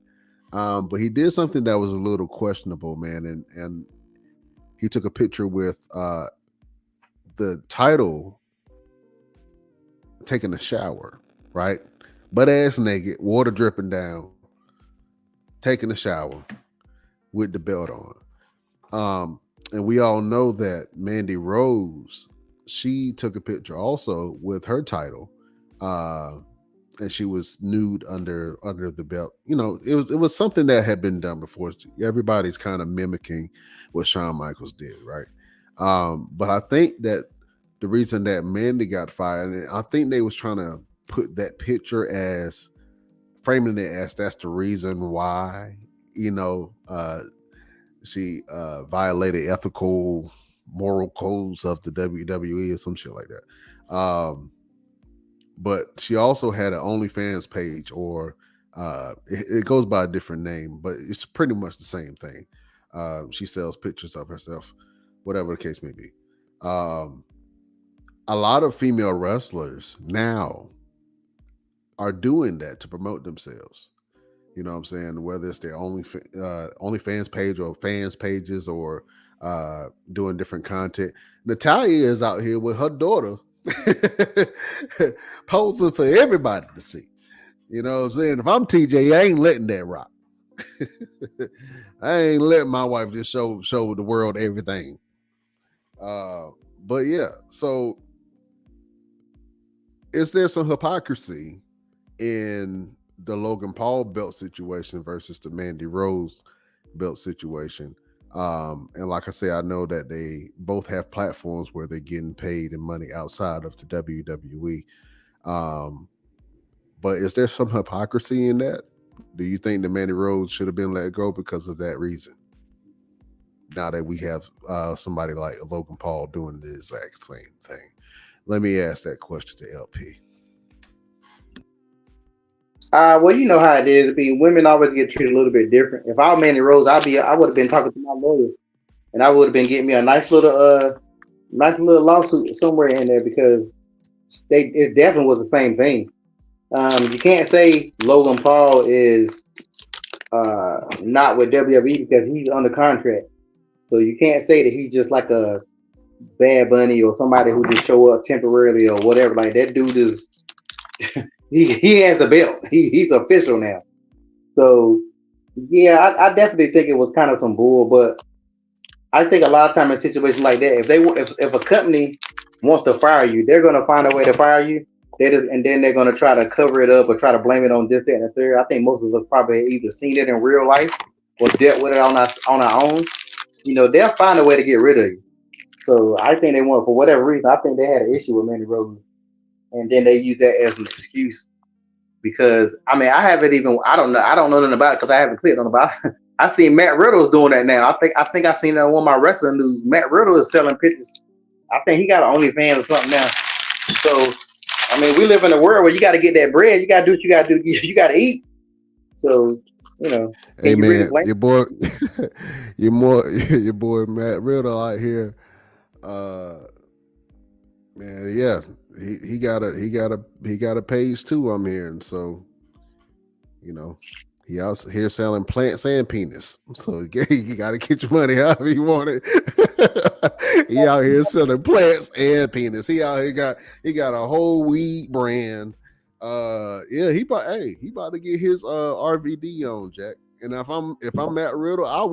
But he did something that was a little questionable, man, and he took a picture with the title taking a shower, right? Butt ass naked, water dripping down, taking a shower with the belt on. And we all know that Mandy Rose, she took a picture also with her title and she was nude under the belt. You know, it was something that had been done before. Everybody's kind of mimicking what Shawn Michaels did, right? But I think that the reason that Mandy got fired, and I think they was trying to put that picture as framing it as that's the reason why, you know, she violated ethical moral codes of the WWE or some shit like that. But she also had an OnlyFans page, or it goes by a different name, but it's pretty much the same thing. She sells pictures of herself, whatever the case may be. A lot of female wrestlers now are doing that to promote themselves. You know what I'm saying? Whether it's their OnlyFans page or fans pages, or doing different content. Natalia is out here with her daughter posing for everybody to see. You know what I'm saying? If I'm TJ, I ain't letting that rock. I ain't letting my wife just show the world everything. But yeah, so is there some hypocrisy in the Logan Paul belt situation versus the Mandy Rose belt situation? And like I say, I know that they both have platforms where they're getting paid in money outside of the WWE. But is there some hypocrisy in that? Do you think the Mandy Rose should have been let go because of that reason? Now that we have somebody like Logan Paul doing the exact same thing. Let me ask that question to LP. Well, you know how it is. I mean, women always get treated a little bit different. If I were Mandy Rose, I would have been talking to my lawyer, and I would have been getting me a nice little lawsuit somewhere in there, because it definitely was the same thing. You can't say Logan Paul is not with WWE because he's under contract. So you can't say that he's just like a Bad Bunny or somebody who just show up temporarily or whatever. Like, that dude is he has the belt. He's official now. So yeah, I definitely think it was kind of some bull, but I think a lot of time in situations like that, if a company wants to fire you, they're gonna find a way to fire you. And then they're gonna try to cover it up or try to blame it on this, that, and the third. I think most of us probably either seen it in real life or dealt with it on our own. You know, they'll find a way to get rid of you. So I think they want, for whatever reason, I think they had an issue with Mandy Rose, and then they use that as an excuse. Because I mean, I don't know nothing about it because I haven't clicked on it. But I seen Matt Riddle's doing that now. I think I seen that on one of my wrestling news. Matt Riddle is selling pictures. I think he got an OnlyFans or something now. So I mean, we live in a world where you got to get that bread. You got to do what you got to do. You got to eat. So you know, hey man, your boy, your boy Matt Riddle out here. Man, yeah, he got a page too. I'm hearing, so you know, he out here selling plants and penis. So you got to get your money however you want it. He out here selling plants and penis. He out here he got a whole weed brand. Yeah, he about to get his RVD on, Jack. And if I'm Matt Riddle, I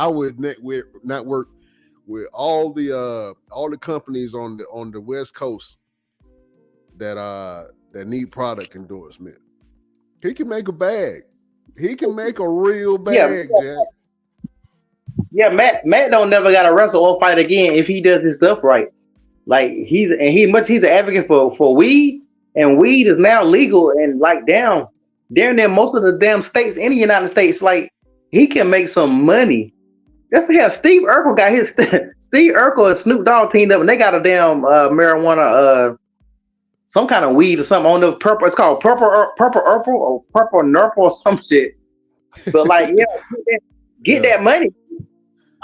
would network with all the companies on the West Coast that need product endorsement. He can make a bag. He can make a real bag, Jack. Yeah, Matt don't never got to wrestle or fight again if he does his stuff right. Like he's an advocate for weed, and weed is now legal and like down there most of the damn states in the United States. Like, he can make some money. That's how Steve Urkel got his Steve Urkel and Snoop Dogg teamed up, and they got a damn marijuana, some kind of weed or something on the purple. It's called purple Urkel or purple Nurple or some shit. But like, yeah, get that money.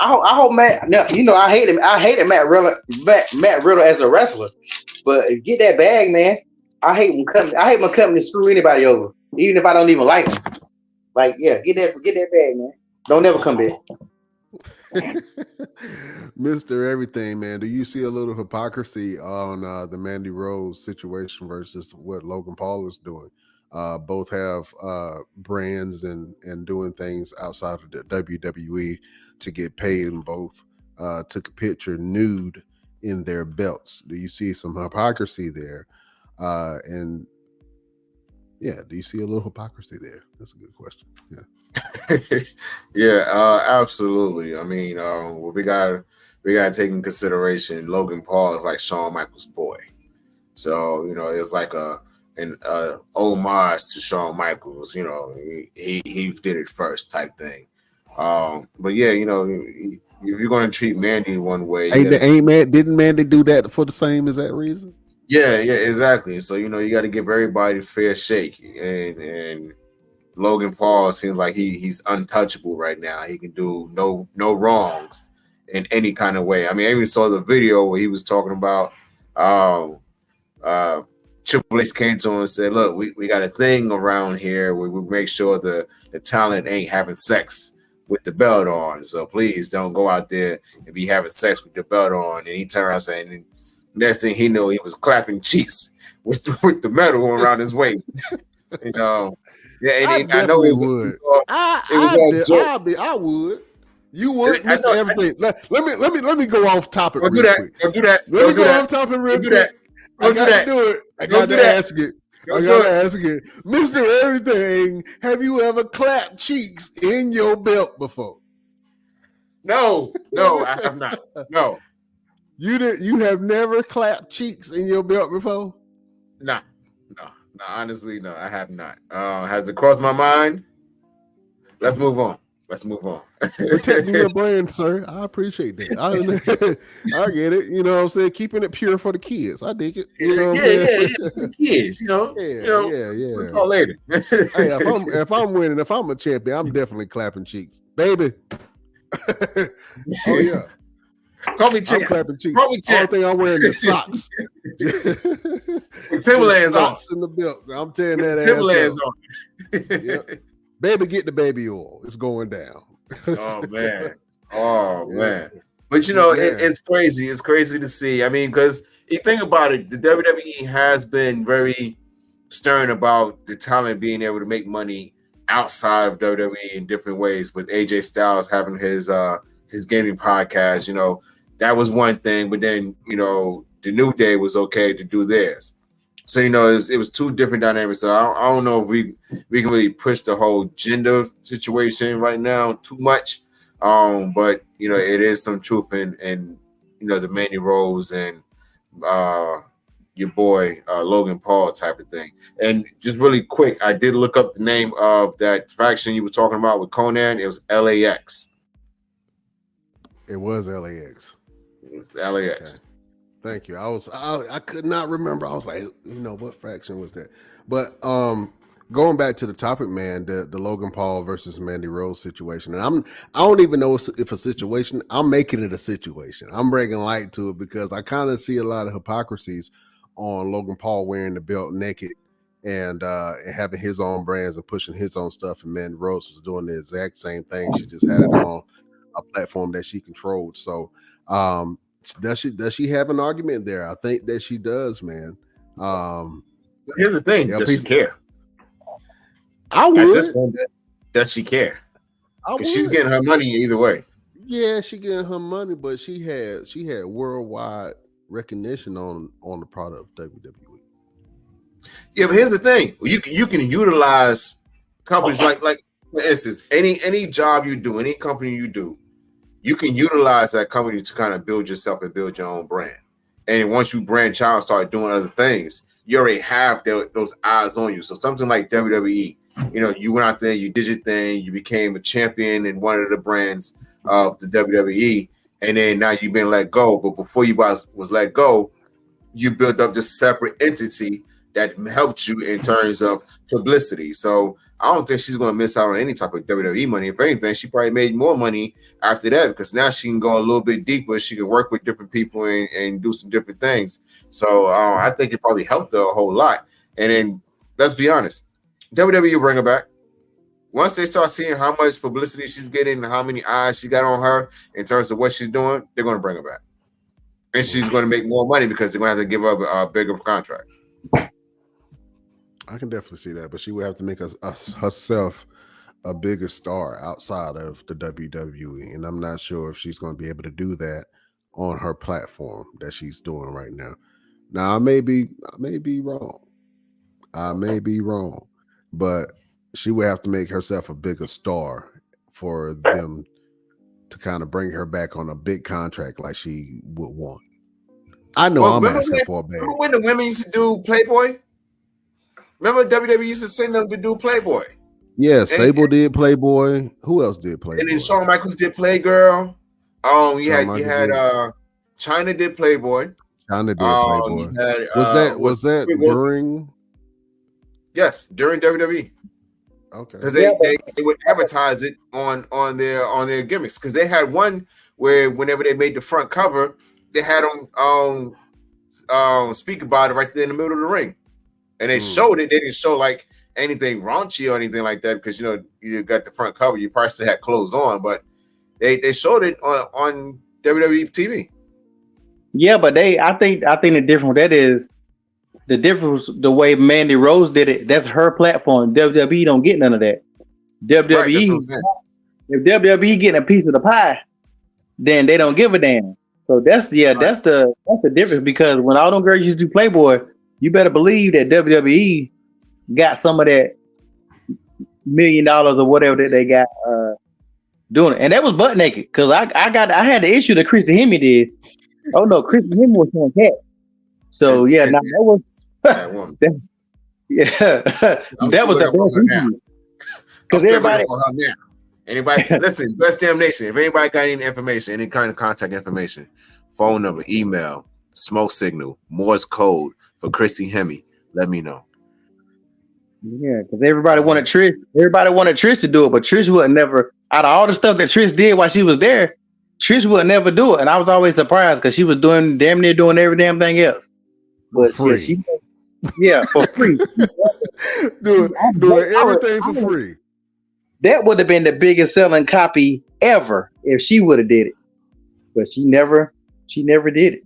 I hope Matt. No, you know, I hated Matt Riddle as a wrestler, but get that bag, man. I hate my company to screw anybody over, even if I don't even like them. Like, yeah, get that bag, man. Don't ever come back. Mr. Everything, man. Do you see a little hypocrisy on the Mandy Rose situation versus what Logan Paul is doing? Both have brands and doing things outside of the WWE to get paid, and both took a picture nude in their belts. Do you see some hypocrisy there? And Yeah, do you see a little hypocrisy there? That's a good question. Yeah. Yeah, absolutely. I mean, we got to take in consideration Logan Paul is like Shawn Michaels' boy, so it's like an homage to Shawn Michaels. He did it first type thing. But yeah, if you're going to treat Mandy one way, you gotta, Didn't Mandy do that for the same exact reason? yeah, exactly. So you got to give everybody fair shake, and Logan Paul seems like he's untouchable right now. He can do no wrongs in any kind of way. I mean, I even saw the video where he was talking about um, uh, Triple H came to him and said, "Look, we got a thing around here where we make sure the talent ain't having sex with the belt on. So please don't go out there and be having sex with the belt on." And he turned around saying, and next thing he knew, he was clapping cheeks with the metal around his waist. Yeah, and I know definitely would. I would. You would, Mr. Everything. Let me go off topic quick. Don't do that. Let me go off topic real quick. I got to do it. I got to ask it. Mr. Everything, have you ever clapped cheeks in your belt before? No, I have not. No. You have never clapped cheeks in your belt before? No, honestly, no, I have not. Has it crossed my mind? Let's move on. Protecting your brand, sir. I appreciate that. I get it. You know what I'm saying? Keeping it pure for the kids. I dig it. You know what I'm saying? The kids, Yeah. We'll talk later. Hey, if I'm winning, if I'm a champion, I'm definitely clapping cheeks. Baby. Oh yeah. Call me champ. I'm clapping cheeks. The only thing I'm wearing is socks. Timberlands socks in the belt. I'm tearing that Timberlands on. Yep. Baby, get the baby oil. It's going down. Oh man. But it's crazy. It's crazy to see. I mean, because you think about it, the WWE has been very stern about the talent being able to make money outside of WWE in different ways. With AJ Styles having his gaming podcast, that was one thing. But then the New Day was okay to do theirs. So it was two different dynamics. So I don't know if we can really push the whole gender situation right now too much. But it is some truth in the Mandy Rose and your boy Logan Paul type of thing. And just really quick, I did look up the name of that faction you were talking about with Conan. It was LAX. It was LAX. It was LAX. Okay. Thank you. I could not remember. I was like, what faction was that? But going back to the topic, man, the Logan Paul versus Mandy Rose situation, and I don't even know if a situation. I'm making it a situation. I'm bringing light to it because I kind of see a lot of hypocrisies on Logan Paul wearing the belt naked and having his own brands and pushing his own stuff, and Mandy Rose was doing the exact same thing. She just had it on a platform that she controlled. So. Does she have an argument there? I think that she does, man. Here's the thing: does she care? I would. At this point, does she care? Because she's getting her money either way. Yeah, she getting her money, but she had worldwide recognition on the product of WWE. Yeah, but here's the thing: you can utilize companies like for instance, any job you do, any company you do. You can utilize that company to kind of build yourself and build your own brand. And once you branch out and start doing other things, you already have those eyes on you. So something like WWE, you went out there, you did your thing, you became a champion in one of the brands of the WWE, and then now you've been let go. But before you was let go, you built up this separate entity that helped you in terms of publicity. So I don't think she's going to miss out on any type of WWE money. If anything, she probably made more money after that because now she can go a little bit deeper. She can work with different people and do some different things. So I think it probably helped her a whole lot. And then let's be honest, WWE bring her back. Once they start seeing how much publicity she's getting and how many eyes she got on her in terms of what she's doing, they're going to bring her back. And she's going to make more money because they're going to have to give her a bigger contract. I can definitely see that, but she would have to make herself a bigger star outside of the WWE, and I'm not sure if she's going to be able to do that on her platform that she's doing right now. Now, I may be wrong. but she would have to make herself a bigger star for them to kind of bring her back on a big contract like she would want. I know Well, I'm asking for a bag. remember when the women used to do Playboy? Remember WWE used to send them to do Playboy? Yeah, And, Sable did Playboy. Who else did Playboy? and then Shawn Michaels did Playgirl. You Shawn had Michaels China did Playboy. China did Playboy. You had, was that during? Yes, during WWE. Okay. Because they would advertise it on their gimmicks. Because they had one where whenever they made the front cover, they had them speak about it right there in the middle of the ring, and they showed it. They didn't show like anything raunchy or anything like that because you got the front cover. You probably still had clothes on, but they showed it on WWE TV. Yeah, but I think the difference with that is the difference the way Mandy Rose did it. That's her platform. WWE don't get none of that. WWE, Right, if WWE getting a piece of the pie, then they don't give a damn. So that's the difference, because when all them girls used to do Playboy, you better believe that WWE got some of that $1 million or whatever that they got doing it. And that was butt naked, because I had the issue that Christy Hemme did. Oh no, Christy Hemme was on cat. So yeah, now that was that woman. that was the best. Because everybody. Anybody listen, Best Damn Nation. If anybody got any information, any kind of contact information, phone number, email, smoke signal, Morse code for Christy Hemme, let me know. Yeah, because everybody wanted Trish to do it, but Trish would never. Out of all the stuff that Trish did while she was there, Trish would never do it, and I was always surprised because she was damn near doing every damn thing else. But for free. For free. doing everything for free. That would have been the biggest selling copy ever if she would have did it, but she never did it.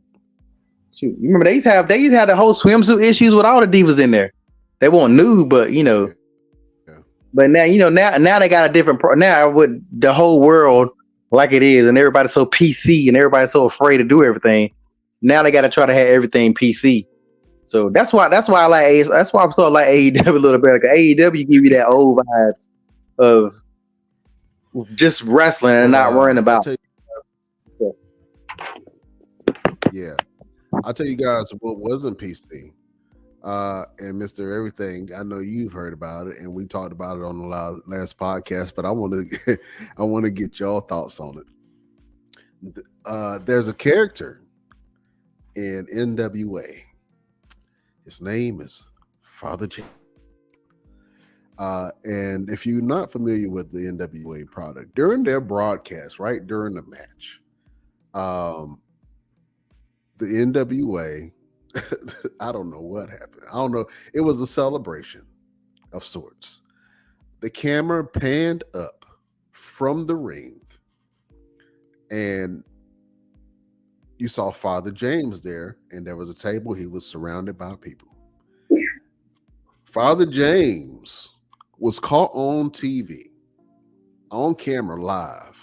Shoot, you remember they used to have the whole swimsuit issues with all the divas in there. They weren't new, but Yeah. But now now they got a different now with the whole world like it is, and everybody's so PC and everybody's so afraid to do everything. Now they got to try to have everything PC. So that's why I like that's why I'm sort of like AEW a little bit. Like AEW give you that old vibes of just wrestling and not worrying about. Yeah, I'll tell you guys what wasn't PC. And Mr. Everything, I know you've heard about it, and we talked about it on the last podcast. But I want to get your thoughts on it. There's a character in NWA. His name is Father James. And if you're not familiar with the NWA product, during their broadcast, right during the match, the NWA, I don't know what happened. I don't know. It was a celebration of sorts. The camera panned up from the ring, and you saw Father James there, and there was a table. He was surrounded by people. Father James was caught on TV, on camera, live,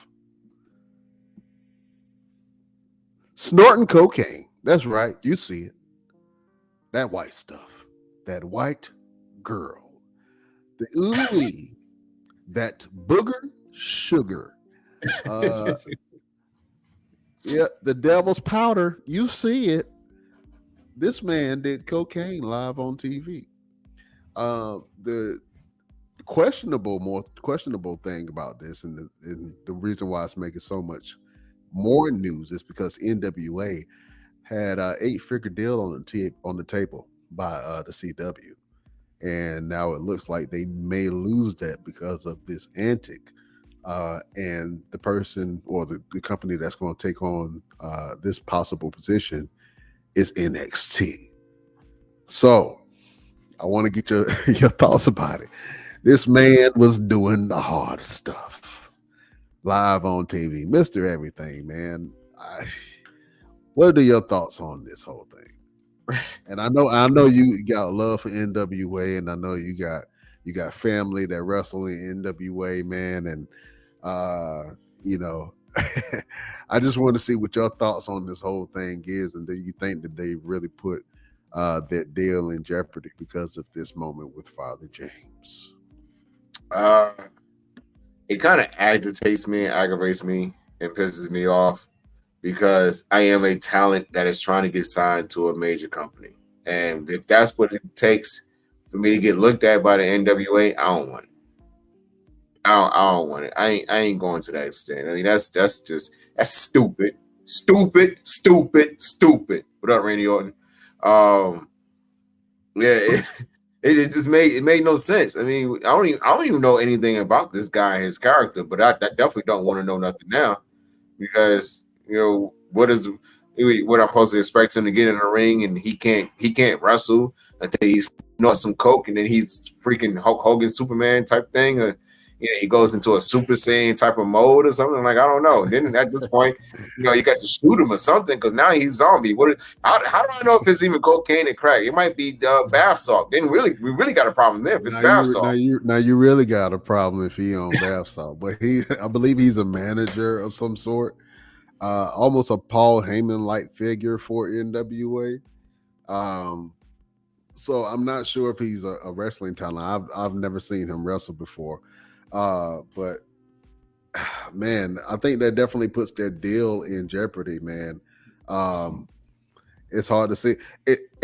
snorting cocaine. That's right. You see it. That white stuff. That white girl. The ooey. That booger sugar. Yeah, the devil's powder. You see it. This man did cocaine live on TV. The more questionable thing about this, and the reason why it's making so much more news, is because NWA had an 8-figure deal on the table by the CW, and now it looks like they may lose that because of this antic. And the person or the company that's going to take on this possible position is NXT. So I want to get your thoughts about it. This man was doing the hard stuff live on TV. Mr. Everything, man. What are your thoughts on this whole thing? And I know you got love for NWA, and I know you got family that wrestle in NWA, man. And I just want to see what your thoughts on this whole thing is, and do you think that they really put their deal in jeopardy because of this moment with Father James? Uh, it kind of agitates me, aggravates me, and pisses me off because I am a talent that is trying to get signed to a major company, and if that's what it takes for me to get looked at by the NWA, I don't want it. I don't want it. I ain't going to that extent. I mean, that's stupid, stupid. What up, Randy Orton? Um, yeah, it just made no sense. I mean, I don't even know anything about this guy and his character, but I definitely don't want to know nothing now because what I'm supposed to expect him to get in the ring and he can't wrestle until he snorts some coke and then he's freaking Hulk Hogan Superman type thing. Or, he goes into a Super Saiyan type of mode or something. Like, I don't know. And then at this point, you got to shoot him or something because now he's zombie. How do I know if it's even cocaine and crack? It might be bath salt. Then we really got a problem there if it's bath salt. Now you really got a problem if he on bath salt. But I believe he's a manager of some sort. Almost a Paul Heyman like figure for NWA. So I'm not sure if he's a wrestling talent. I've never seen him wrestle before. But man, I think that definitely puts their deal in jeopardy, man. It's hard to see.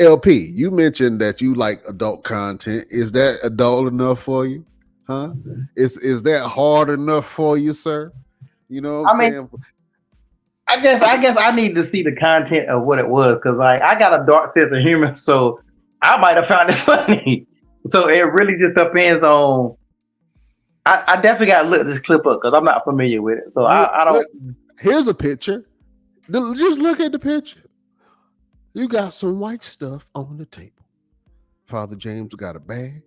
LP, you mentioned that you like adult content. Is that adult enough for you? Huh? Is that hard enough for you, sir? You know what I'm saying? I guess I need to see the content of what it was because like I got a dark sense of humor, so I might have found it funny. So it really just depends on. I definitely got to look this clip up because I'm not familiar with it. So I don't. Here's a picture. Just look at the picture. You got some white stuff on the table. Father James got a bag.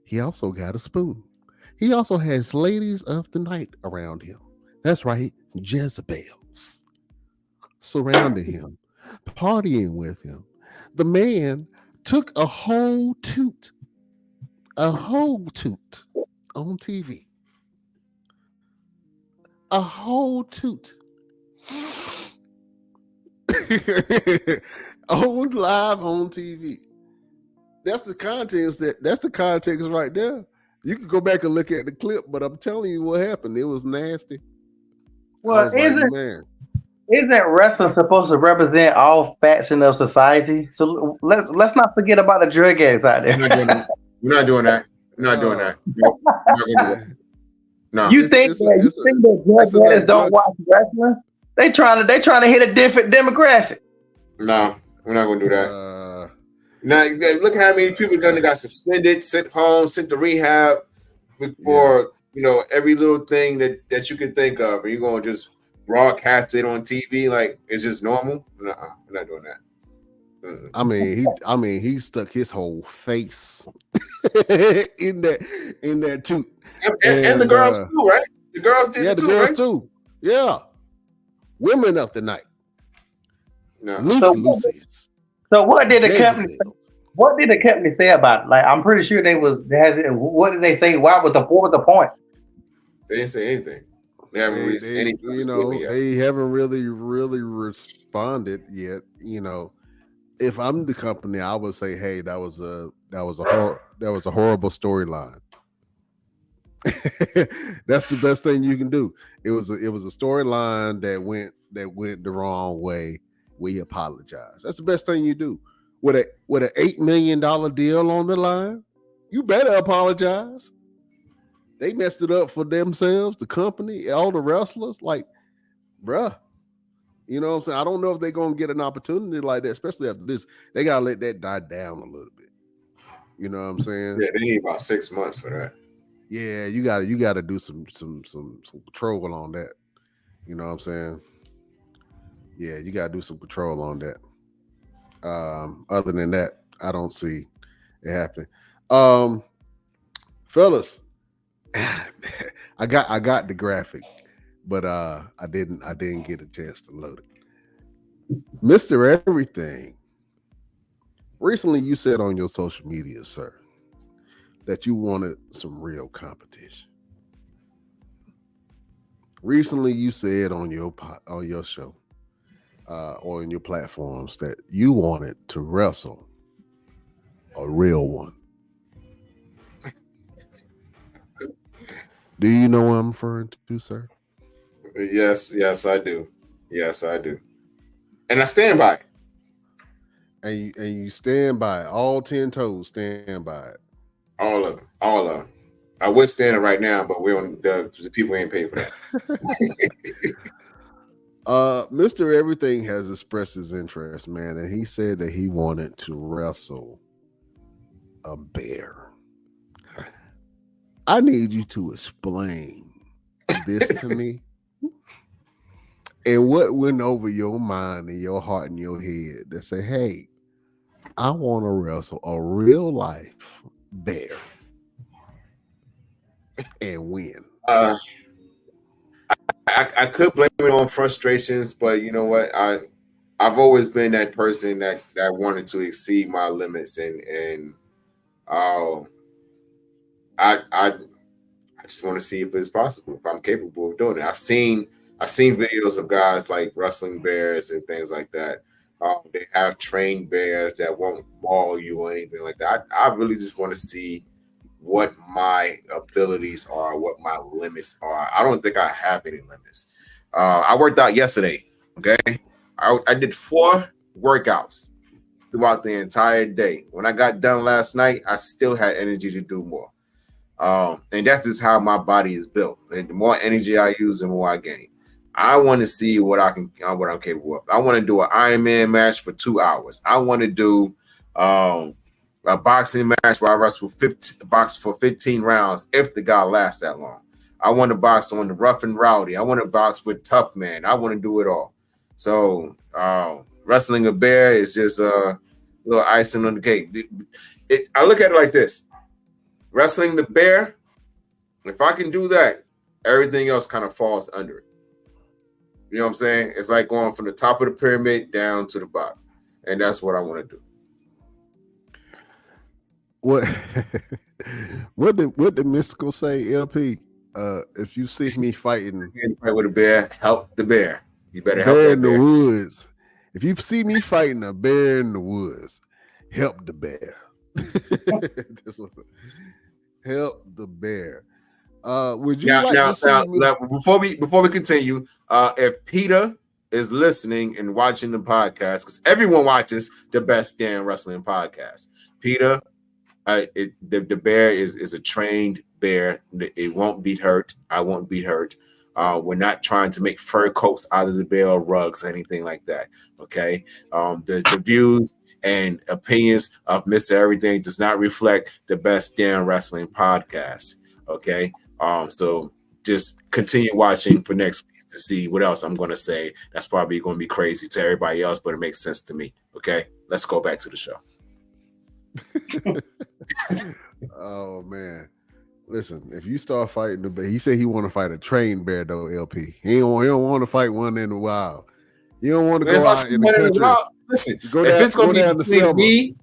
He also got a spoon. He also has ladies of the night around him. That's right, Jezebels surrounding him, partying with him. The man took a whole toot on TV. A whole toot. On live on TV. That's the context right there. You can go back and look at the clip, but I'm telling you what happened. It was nasty. Well, isn't wrestling supposed to represent all factions of society? So let's not forget about the drug addicts out there. We're not doing that. Nope, no. You think that drug addicts don't watch wrestling? They trying to hit a different demographic. No, we're not going to do that. Now look how many people got suspended, sent home, sent to rehab for every little thing that you can think of, and you're going to just broadcast it on TV like it's just normal. We're not doing that. I mean, he stuck his whole face in that too, and the girls too, right? The girls did it too, the girls right? too. Yeah, women of the night. No. Lucy's. So what did the company? What did the company say about it? Like, I'm pretty sure what did they say? What was the point? They didn't say anything. They haven't released anything. Yet. They haven't really responded yet. If I'm the company, I would say, hey, that was a horrible storyline. That's the best thing you can do. It was a storyline that went the wrong way. We apologize. That's the best thing you do. With a $8 million deal on the line, you better apologize. They messed it up for themselves, the company, all the wrestlers. Like, bruh, you know what I'm saying? I don't know if they're gonna get an opportunity like that, especially after this. They gotta let that die down a little bit. You know what I'm saying? Yeah, they need about 6 months for that. Yeah, you gotta do some patrol on that. You know what I'm saying? Yeah, you gotta do some patrol on that. Other than that, I don't see it happening. Fellas, I got the graphic, but I didn't get a chance to load it. Mr. Everything, recently you said on your social media, sir, that you wanted some real competition. Recently you said on your show or on your platforms that you wanted to wrestle a real one. Do you know what I'm referring to, sir? Yes, I do. Yes, I do. And I stand by it. And you stand by it. All 10 toes stand by it. All of them. All of them. I would stand it right now, but we're on the people ain't paying for that. Mr. Everything has expressed his interest, man, and he said that he wanted to wrestle a bear. I need you to explain this to me. And what went over your mind and your heart and your head that say, hey, I want to wrestle a real life bear and win. I could blame it on frustrations, but you know what? I've always been that person that wanted to exceed my limits, and I just want to see if it's possible, if I'm capable of doing it. I've seen videos of guys like wrestling bears and things like that. They have trained bears that won't maul you or anything like that. I really just want to see what my abilities are, what my limits are. I don't think I have any limits. I worked out yesterday. Okay, I did 4 workouts throughout the entire day. When I got done last night, I still had energy to do more. And that's just how my body is built. And the more energy I use, the more I gain. I want to see what I'm capable of. I want to do an Ironman match for 2 hours. I want to do a boxing match where I wrestle for 15 rounds if the guy lasts that long. I want to box on the rough and rowdy. I want to box with tough man. I want to do it all. So wrestling a bear is just a little icing on the cake. I look at it like this. Wrestling the bear, if I can do that, everything else kind of falls under it. You know what I'm saying? It's like going from the top of the pyramid down to the bottom. And that's what I want to do. What did Mystical say, LP? If you see me fighting with a bear, help the bear. You better help bear that in the bear. woods. If you see me fighting a bear in the woods, help the bear. Help the bear. Would you to see me? Before we continue, if Peter is listening and watching the podcast, because everyone watches the Best Damn Wrestling Podcast, Peter, the bear is a trained bear. It won't be hurt. I won't be hurt. We're not trying to make fur coats out of the bear or rugs or anything like that. Okay. The views and opinions of Mr. Everything does not reflect the Best Damn Wrestling Podcast. Okay. So just continue watching for next week to see what else I'm going to say. That's probably going to be crazy to everybody else, but it makes sense to me. Okay. Let's go back to the show. Oh man, listen, if you start fighting the bear, he said he want to fight a trained bear though, LP. He don't want to fight one in the wild. You don't want to go out in the country. Listen, if it's going to be between me,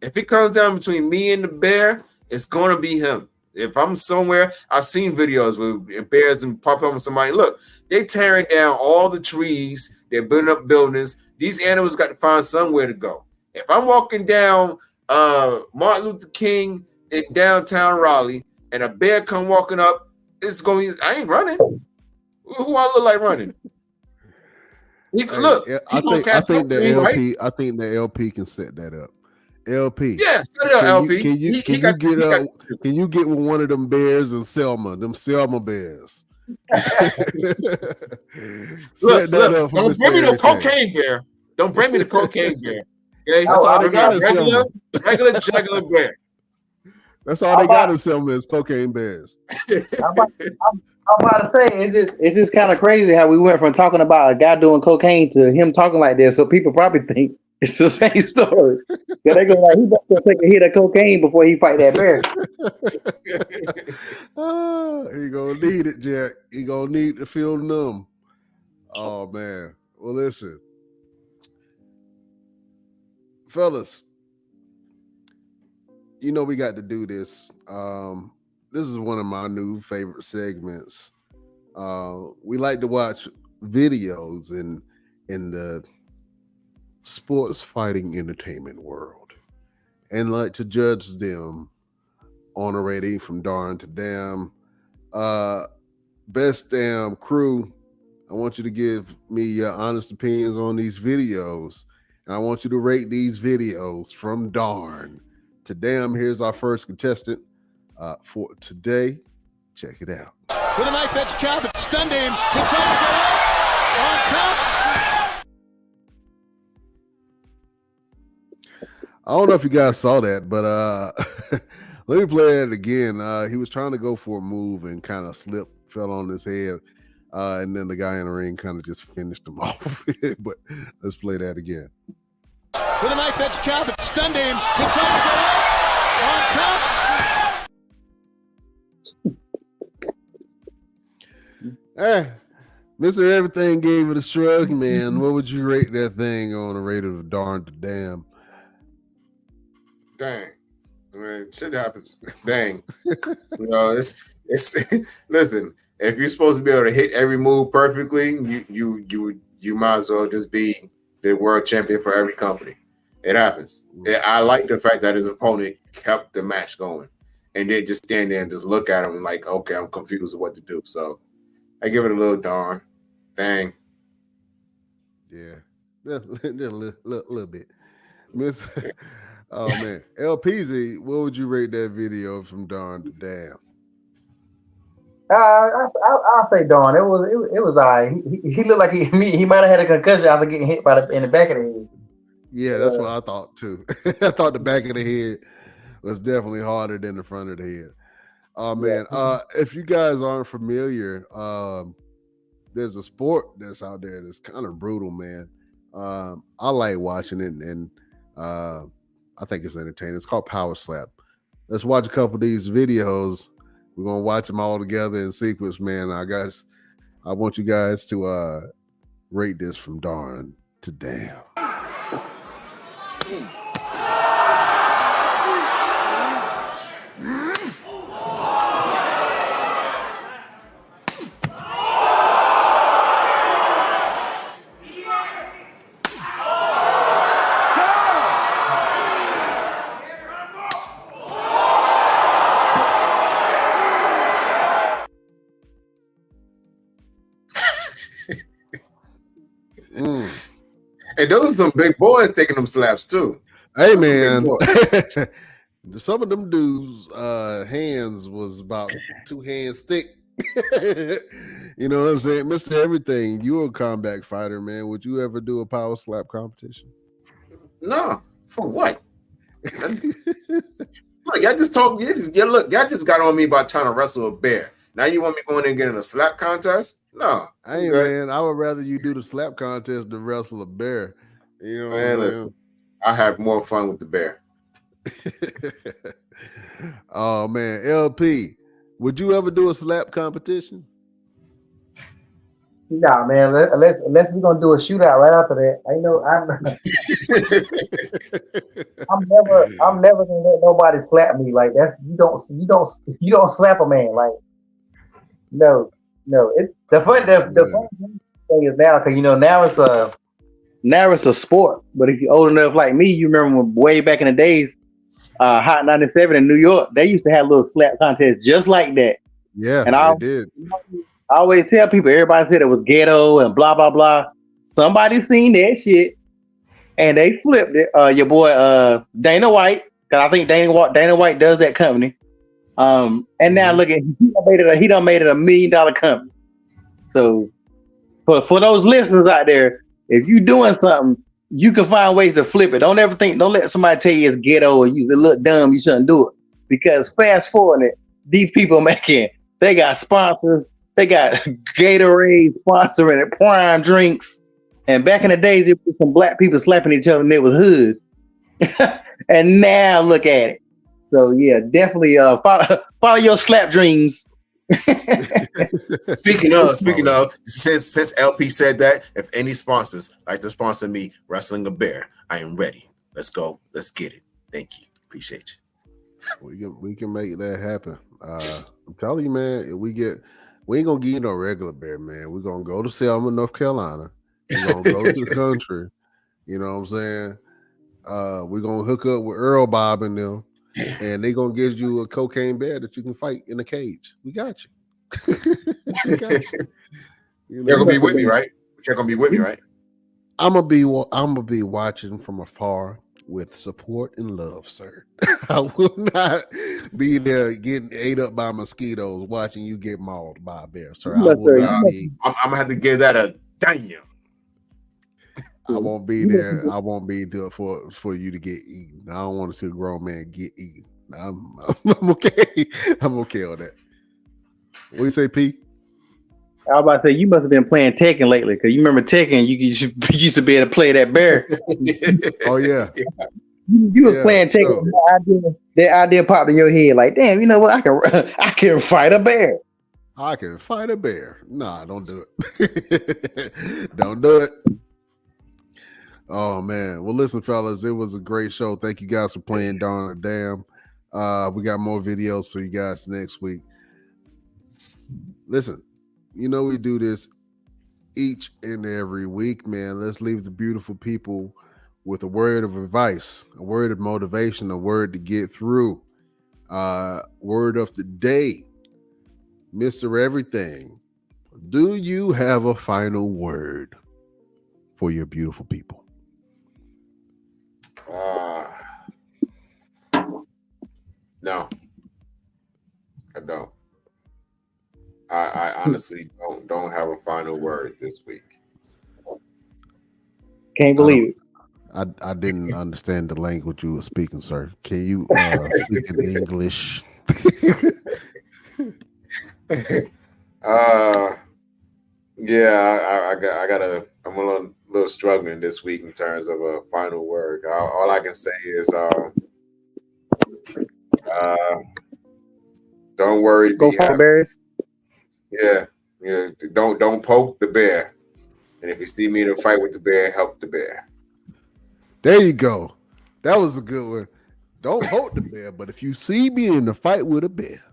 if it comes down between me and the bear, it's going to be him. If I'm somewhere, I've seen videos where bears and pop up with somebody. Look, they're tearing down all the trees. They're building up buildings. These animals got to find somewhere to go. If I'm walking down Martin Luther King in downtown Raleigh and a bear come walking up, it's going to be, I ain't running. Who I look like running? I think the LP can set that up. LP. Yeah, set it up, LP. Can you get with one of them bears in Selma, them Selma bears? Look, don't bring me the cocaine bear. Don't bring me the cocaine bear. Okay? That's all they got in Selma. Regular jugular bear. That's all they got in Selma is cocaine bears. I'm about to say, it's just kind of crazy how we went from talking about a guy doing cocaine to him talking like this. So people probably think it's the same story. Yeah, they go like, he better take a hit of cocaine before he fight that bear. He gonna need it, Jack. He gonna need to feel numb. Oh man. Well, listen, fellas. You know we got to do this. This is one of my new favorite segments. We like to watch videos in the sports fighting entertainment world. and like to judge them on a rating from darn to damn. Best damn crew, I want you to give me your honest opinions on these videos. And I want you to rate these videos from darn to damn. Here's our first contestant for today. Check it out. With a knife edge jab, it stunned him. He tried to go on top. I don't know if you guys saw that, but let me play it again. He was trying to go for a move and kind of slipped, fell on his head, and then the guy in the ring kind of just finished him off. But let's play that again. With a knife edge jab, it stunned him. He tried to go on top. Mr. Everything gave it a shrug, man. What would you rate that thing on a rate of darn to damn? Dang. I mean, shit happens. Dang. You know, it's listen, if you're supposed to be able to hit every move perfectly, you might as well just be the world champion for every company. It happens. I like the fact that his opponent kept the match going and then just stand there and just look at him like, okay, I'm confused with what to do. So I give it a little darn. Dang. Yeah. A little bit. Miss Oh man. LPZ, what would you rate that video from darn to damn? I'll say darn. It was all right. He looked like he might have had a concussion after getting hit in the back of the head. Yeah, that's what I thought too. I thought the back of the head was definitely harder than the front of the head. Oh man. If you guys aren't familiar, there's a sport that's out there that's kind of brutal, man. I like watching it, and I think it's entertaining. It's called Power Slap. Let's watch a couple of these videos. We're gonna watch them all together in sequence, man. I want you guys to rate this from darn to damn. And those are some big boys taking them slaps too. Hey man, some of them dudes' hands was about 2 hands thick. You know what I'm saying? Mr. Everything, you're a combat fighter, man. Would you ever do a power slap competition? No, for what? Look, y'all just talk. Y'all just got on me about trying to wrestle a bear. Now you want me going and getting a slap contest? No, hey man, I would rather you do the slap contest than wrestle a bear. You know, man, listen, I have more fun with the bear. Oh man, LP, would you ever do a slap competition? Nah, man. Unless we're gonna do a shootout right after that. I know I'm never gonna let nobody slap me. Like you don't slap a man. Like no. The fun thing is now, because now it's a sport. But if you're old enough like me, you remember way back in the days, Hot 97 in New York, they used to have little slap contests just like that. Yeah, and they did. I always tell people, everybody said it was ghetto and blah blah blah. Somebody seen that shit and they flipped it. Your boy Dana White, because I think Dana White does that company. And now look at he done made it $1 million company. So for those listeners out there, if you doing something, you can find ways to flip it. Don't let somebody tell you it's ghetto or you look dumb, you shouldn't do it. Because fast forward it, these people they got sponsors, they got Gatorade sponsoring it, Prime drinks. And back in the days, it was some black people slapping each other and it was hood. And now look at it. So yeah, definitely follow your slap dreams. Speaking of, since LP said that, if any sponsors like to sponsor me wrestling a bear, I am ready. Let's go. Let's get it. Thank you. Appreciate you. We can make that happen. I'm telling you, man, we ain't gonna give you no regular bear, man. We're gonna go to Selma, North Carolina. We're gonna go to the country. You know what I'm saying? We're gonna hook up with Earl Bob and them, and they're gonna give you a cocaine bear that you can fight in a cage. We got you. We got you. You're gonna be with me, right? You're gonna be with me, right? I'm gonna be watching from afar with support and love, sir. I will not be there getting ate up by mosquitoes, watching you get mauled by a bear, sir. I will not be. I'm gonna have to give that a damn. I won't be there. I won't be there for you to get eaten. I don't want to see a grown man get eaten. I'm okay. I'm okay on that. What do you say, P? I was about to say you must have been playing Tekken lately, because you remember Tekken, you used to be able to play that bear. Oh yeah. You was playing Tekken. Sure. That idea popped in your head, like, damn, you know what? I can fight a bear. I can fight a bear. Nah, don't do it. Don't do it. Oh man. Well, listen, fellas, it was a great show. Thank you guys for playing Darn or Damn. We got more videos for you guys next week. Listen, you know we do this each and every week, man. Let's leave the beautiful people with a word of advice, a word of motivation, a word to get through. Word of the day, Mr. Everything. Do you have a final word for your beautiful people? No, I don't. I honestly don't have a final word this week. Can't believe it. I didn't understand the language you were speaking, sir. Can you speak in English? Yeah, I'm a little struggling this week in terms of a final word. All I can say is, don't worry. Go for bears. Yeah. Don't poke the bear. And if you see me in a fight with the bear, help the bear. There you go. That was a good one. Don't poke the bear, but if you see me in a fight with a bear,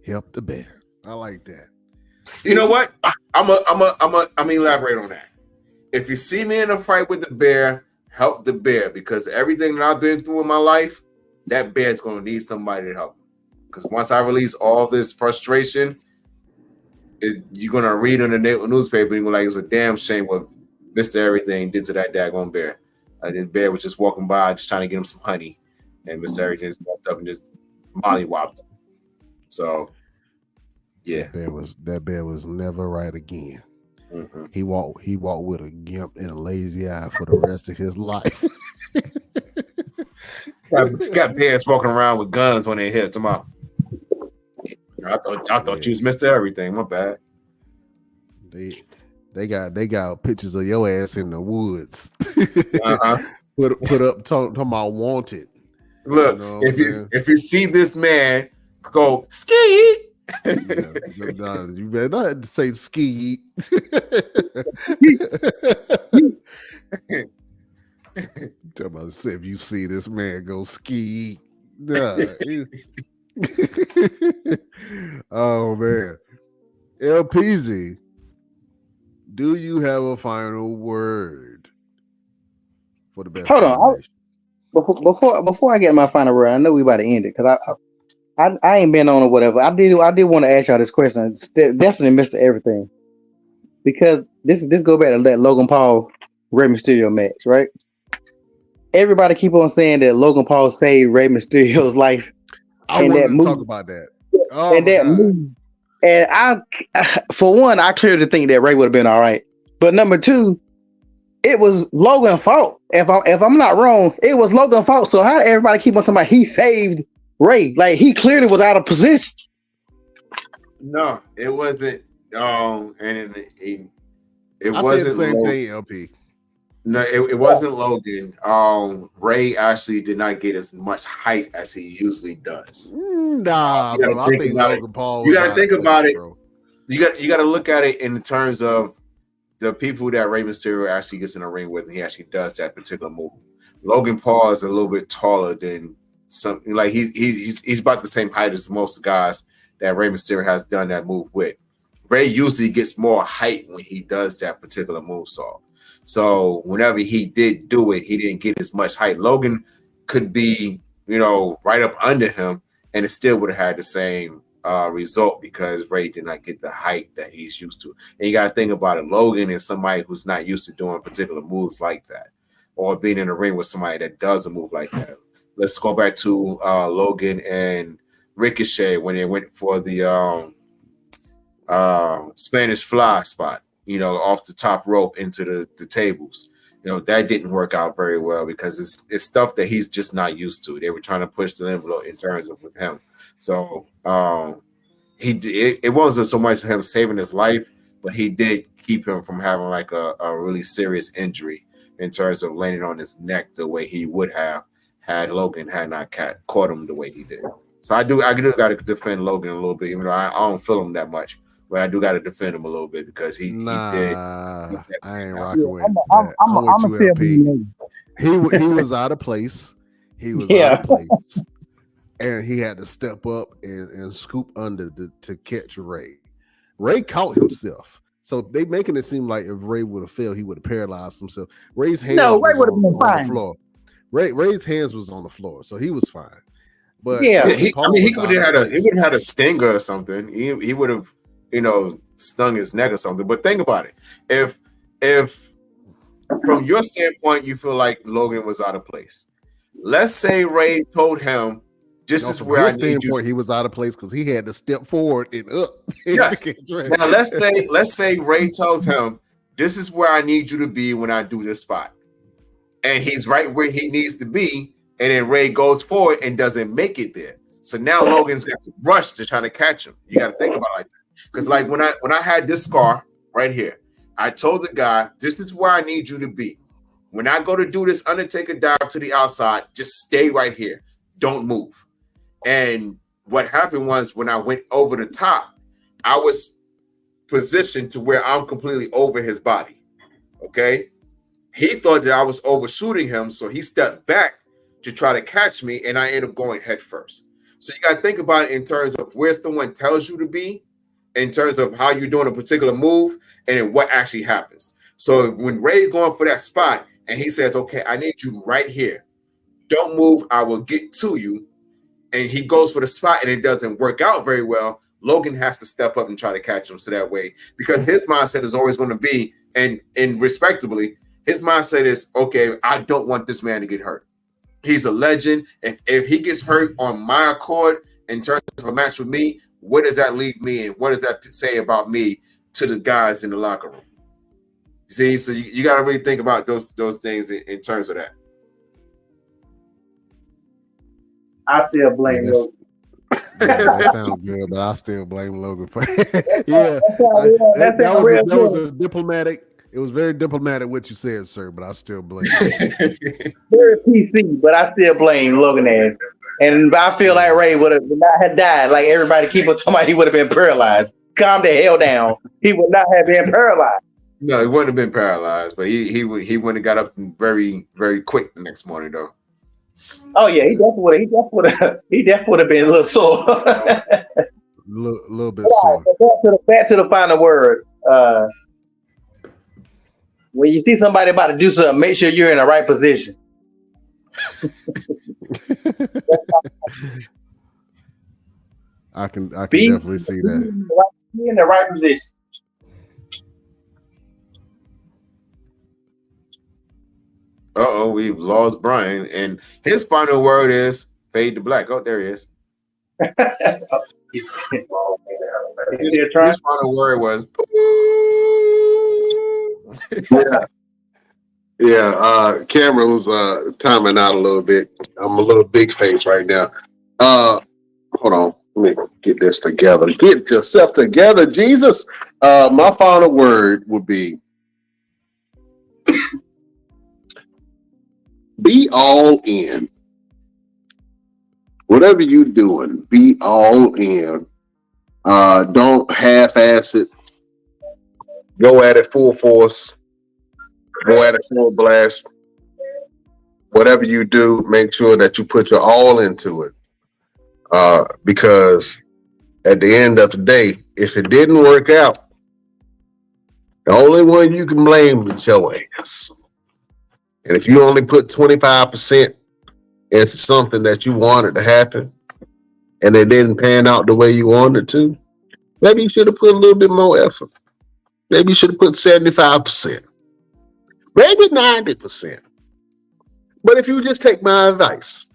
help the bear. I like that. You know what? I'm elaborate on that. If you see me in a fight with the bear, help the bear, because everything that I've been through in my life, that bear's going to need somebody to help him. Because once I release all this frustration, you're going to read in the newspaper and you're like, it's a damn shame what Mr. Everything did to that daggone bear. The bear was just walking by, just trying to get him some honey, and Mr. Everything just walked up and just mollywopped him. So, yeah. That bear was never right again. Mm-hmm. He walked with a gimp and a lazy eye for the rest of his life. Got bears walking around with guns when they hit tomorrow. I thought you was Mr. Everything. My bad. They got pictures of your ass in the woods. Uh-huh. put up talking about wanted. Look, if you see this man, go ski. You better not say ski. If you see this man go ski. Oh man. LPZ, do you have a final word for the best? Hold on. Before I get my final word, I know we about to end it, because I ain't been on or whatever. I did want to ask y'all this question. It's definitely Mr. Everything, because this go back to that Logan Paul Rey Mysterio match, right? Everybody keep on saying that Logan Paul saved Rey Mysterio's life. I wanted to talk about that. Oh, and that move. And I, for one, I clearly think that Rey would have been all right. But number two, it was Logan's fault. If I'm not wrong, it was Logan's fault. So how did everybody keep on talking about he saved Rey? Like, he clearly was out of position. No, it wasn't. And it I wasn't said the same Logan. thing, LP. No, it wasn't Logan. Rey actually did not get as much height as he usually does. Nah, bro. I think Logan Paul. You got to think about it. Bro. You got to look at it in terms of the people that Rey Mysterio actually gets in the ring with, and he actually does that particular move. Logan Paul is a little bit taller than something, like he's about the same height as most guys that Rey Mysterio has done that move with. Rey usually gets more height when he does that particular movesaw. So whenever he did do it, he didn't get as much hype. Logan could be, right up under him, and it still would have had the same result because Ray did not get the hype that he's used to. And you got to think about it. Logan is somebody who's not used to doing particular moves like that, or being in a ring with somebody that does a move like that. Let's go back to Logan and Ricochet when they went for the Spanish fly spot, off the top rope into the tables. That didn't work out very well because it's stuff that he's just not used to. They were trying to push the envelope in terms of with him. So it wasn't so much him saving his life, but he did keep him from having like a really serious injury in terms of landing on his neck the way he would have had Logan had not caught him the way he did. So I do got to defend Logan a little bit, even though I don't feel him that much. But I do got to defend him a little bit because he did. I ain't rocking with I'm with you, LP. He was out of place. He was out of place. And he had to step up and scoop under to catch Ray. Ray caught himself. So they making it seem like if Ray would have failed, he would have paralyzed himself. Ray's hands Ray would have been on fine. the floor. Ray's hands was on the floor, so he was fine. But he would have had a stinger or something. He would have, stung his neck or something. But think about it. If from your standpoint you feel like Logan was out of place, let's say Ray told him, "This is where I need you." He was out of place because he had to step forward and up. Yes. Now let's say Ray tells him, "This is where I need you to be when I do this spot," and he's right where he needs to be, and then Ray goes forward and doesn't make it there. So now Logan's got to rush to try to catch him. You got to think about it like that. Because like when I had this scar right here, I told the guy, "This is where I need you to be. When I go to do this Undertaker dive to the outside, just stay right here. Don't move." And what happened was when I went over the top, I was positioned to where I'm completely over his body. Okay. He thought that I was overshooting him, so he stepped back to try to catch me, and I ended up going head first. So you got to think about it in terms of where someone tells you to be, in terms of how you're doing a particular move, and then what actually happens. So when Ray's going for that spot, and he says, "Okay, I need you right here. Don't move. I will get to you." And he goes for the spot, and it doesn't work out very well. Logan has to step up and try to catch him. So that way, because his mindset is always going to be, and respectably, his mindset is, "Okay, I don't want this man to get hurt. He's a legend. If he gets hurt on my accord in terms of a match with me, where does that leave me, and what does that say about me to the guys in the locker room?" See, so you got to really think about those things in terms of that. I still blame Logan. That sounds good, but I still blame Logan for that was a diplomatic. It was very diplomatic what you said, sir, but I still blame Very PC, but I still blame Logan ass. And I feel like Ray would not have died. Like everybody keep on talking about, he would have been paralyzed. Calm the hell down. He would not have been paralyzed. No, he wouldn't have been paralyzed, but he wouldn't have got up very, very quick the next morning though. Oh yeah, he definitely would have been a little sore. little bit sore. Back to the final word. When you see somebody about to do something, make sure you're in the right position. I can definitely see that. Be in the right position. We've lost Brian, and his final word is fade to black. Oh, there he is. His final word was Cameron was timing out a little bit. I'm a little big face right now. Hold on, let me get this together. Get yourself together, Jesus. My final word would be be all in. Whatever you're doing, be all in. Don't half-ass it. Go at it full force. Go at it full blast. Whatever you do, make sure that you put your all into it. Because at the end of the day, if it didn't work out, The only one you can blame is your ass. And if you only put 25% into something that you wanted to happen and it didn't pan out the way you wanted to, maybe you should have put a little bit more effort. Maybe you should have put 75%. Maybe 90%. But if you just take my advice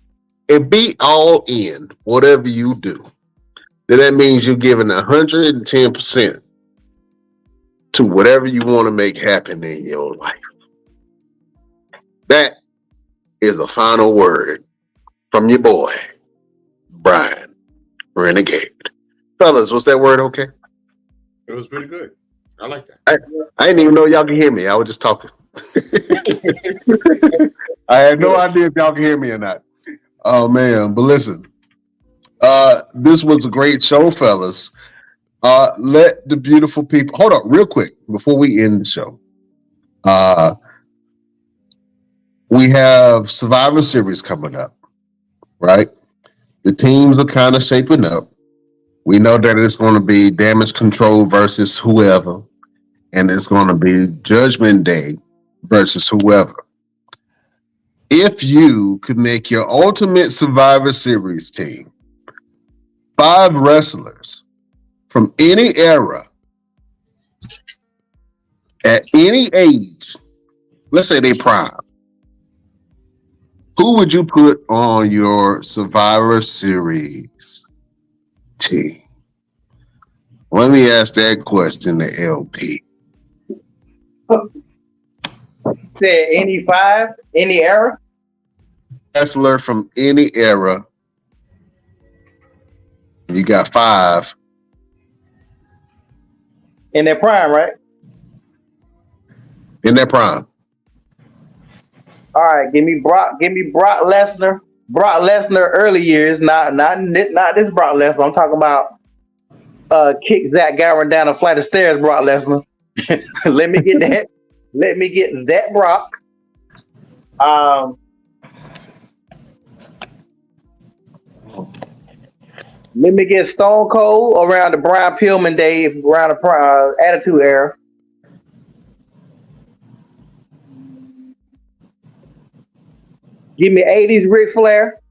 and be all in whatever you do, then that means you're giving 110% to whatever you want to make happen in your life. That is a final word from your boy, Brian Renegade. Fellas, was that word okay? It was pretty good. I like that. I didn't even know y'all can hear me. I was just talking. I had no idea if y'all can hear me or not. Oh, man. But listen, this was a great show, fellas. Let the beautiful people... Hold on real quick before we end the show. We have Survivor Series coming up, right? The teams are kind of shaping up. We know that it's going to be Damage Control versus whoever, and it's going to be Judgment Day versus whoever. If you could make your ultimate Survivor Series team 5 wrestlers from any era, at any age, let's say they prime, who would you put on your Survivor Series team? Let me ask that question to LP. Said any 5, any era? Wrestler from any era. You got 5. In their prime, right? In their prime. All right, give me Brock Lesnar. Brock Lesnar early years, not this Brock Lesnar. I'm talking about kick Zach Gowen down a flight of stairs, Brock Lesnar. Let me get that. Let me get that Brock. Let me get Stone Cold around the Brian Pillman days, around the Attitude Era. Give me 80s Ric Flair.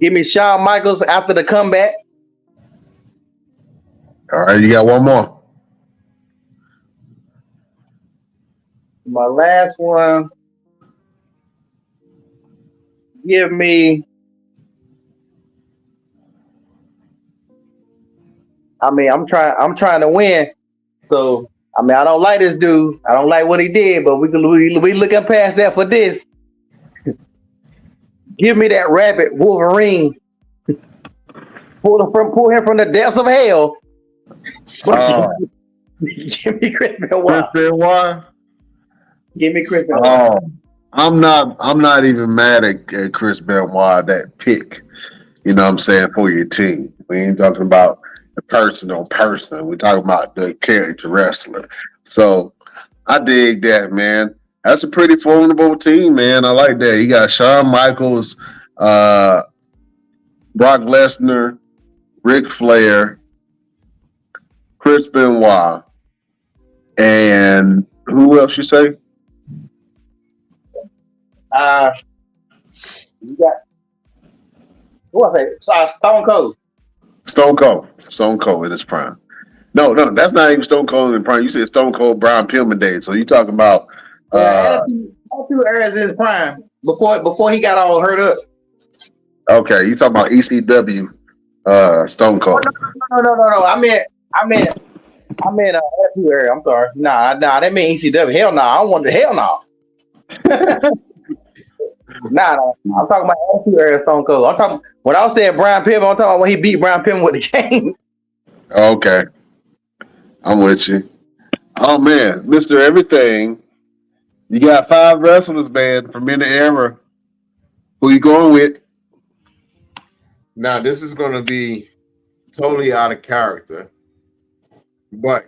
Give me Shawn Michaels after the comeback. All right, you got one more. My last one. Give me. I'm trying to win. So, I don't like this dude. I don't like what he did, but we looking past that for this. Give me that rabbit Wolverine. Pull him from the depths of hell. Give me Chris Benoit. Chris Benoit? Give me Chris Benoit. I'm not even mad at Chris Benoit, that pick, you know what I'm saying, for your team. We ain't talking about the person on person. We're talking about the character wrestler. So I dig that, man. That's a pretty formidable team, man. I like that. You got Shawn Michaels, Brock Lesnar, Ric Flair, Chris Benoit, and who else you say? You got what I say? Stone Cold. Stone Cold in his prime. No, that's not even Stone Cold in prime. You said Stone Cold Brian Pillman days. So you talking about Attitude Era's in his prime before he got all hurt up. Okay, you talking about ECW Stone Cold. No. I meant Attitude Era. I'm sorry. Nah, that meant ECW. Hell no. I don't want the hell no. Nah. I'm talking about Attitude Era Stone Cold. When I was saying Brian Pillman, I'm talking about when he beat Brian Pillman with the cane. Okay. I'm with you. Oh man, Mr. Everything. You got 5 wrestlers, man, from any era. Who you going with? Now, this is going to be totally out of character, but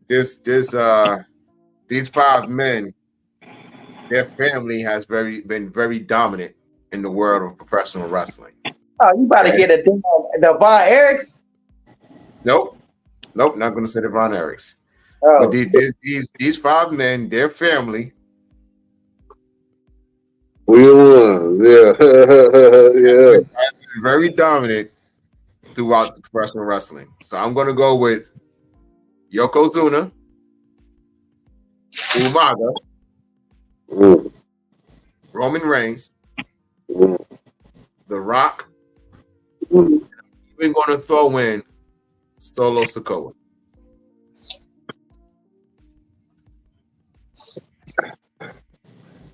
these 5 men their family has been very dominant in the world of professional wrestling. Oh, you about to get the Von Erichs? Nope, not going to say the Von Erichs. Oh. But these 5 men, their family. We won. Yeah. Yeah. Very dominant throughout the professional wrestling. So I'm going to go with Yokozuna, Umaga, Roman Reigns, The Rock. We're going to throw in Solo Sikoa.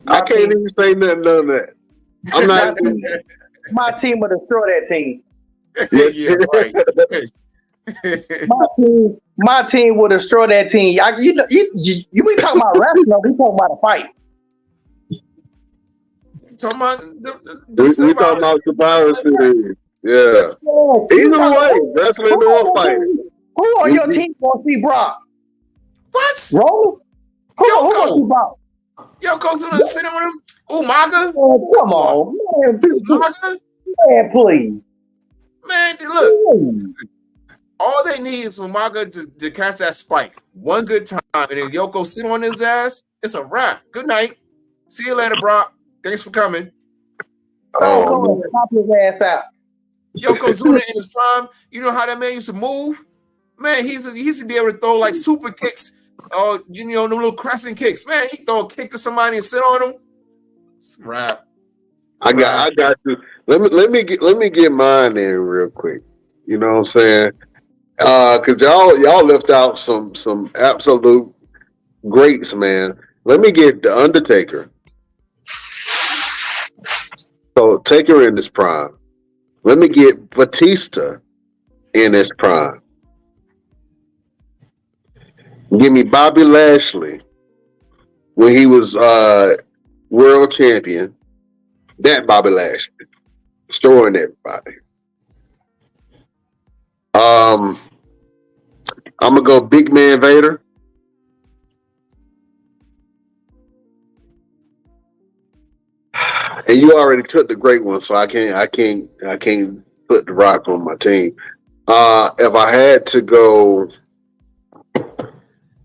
I can't even say nothing on that. I'm not. My team will destroy that team. Yeah, right. My team will destroy that team. You be talking about wrestling, or we talking about a fight? Talking about we talking about Survivor Series. Yeah. Either way, wrestling or fight. Who on your team gonna see Brock? What? Roman? Who gonna see Brock? Yokozuna sitting on him? Umaga? Come on, man. Umaga? Man, please. Man, look. All they need is for Umaga to catch that spike one good time, and then Yoko sit on his ass. It's a wrap. Good night. See you later, Brock. Thanks for coming. Oh, pop his ass out. Yokozuna in his prime. You know how that man used to move? Man, he used to be able to throw like super kicks. Oh, them little crescent kicks. Man, he throw a kick to somebody and sit on them. It's a wrap. I got you. Let me get mine in real quick. You know what I'm saying? Cause y'all left out some absolute greats, man. Let me get the Undertaker. So Taker in his prime. Let me get Batista in his prime. Give me Bobby Lashley when he was world champion. That Bobby Lashley destroying everybody. I'm gonna go Big Man Vader. And you already took the great one, so I can't put The Rock on my team. If I had to go,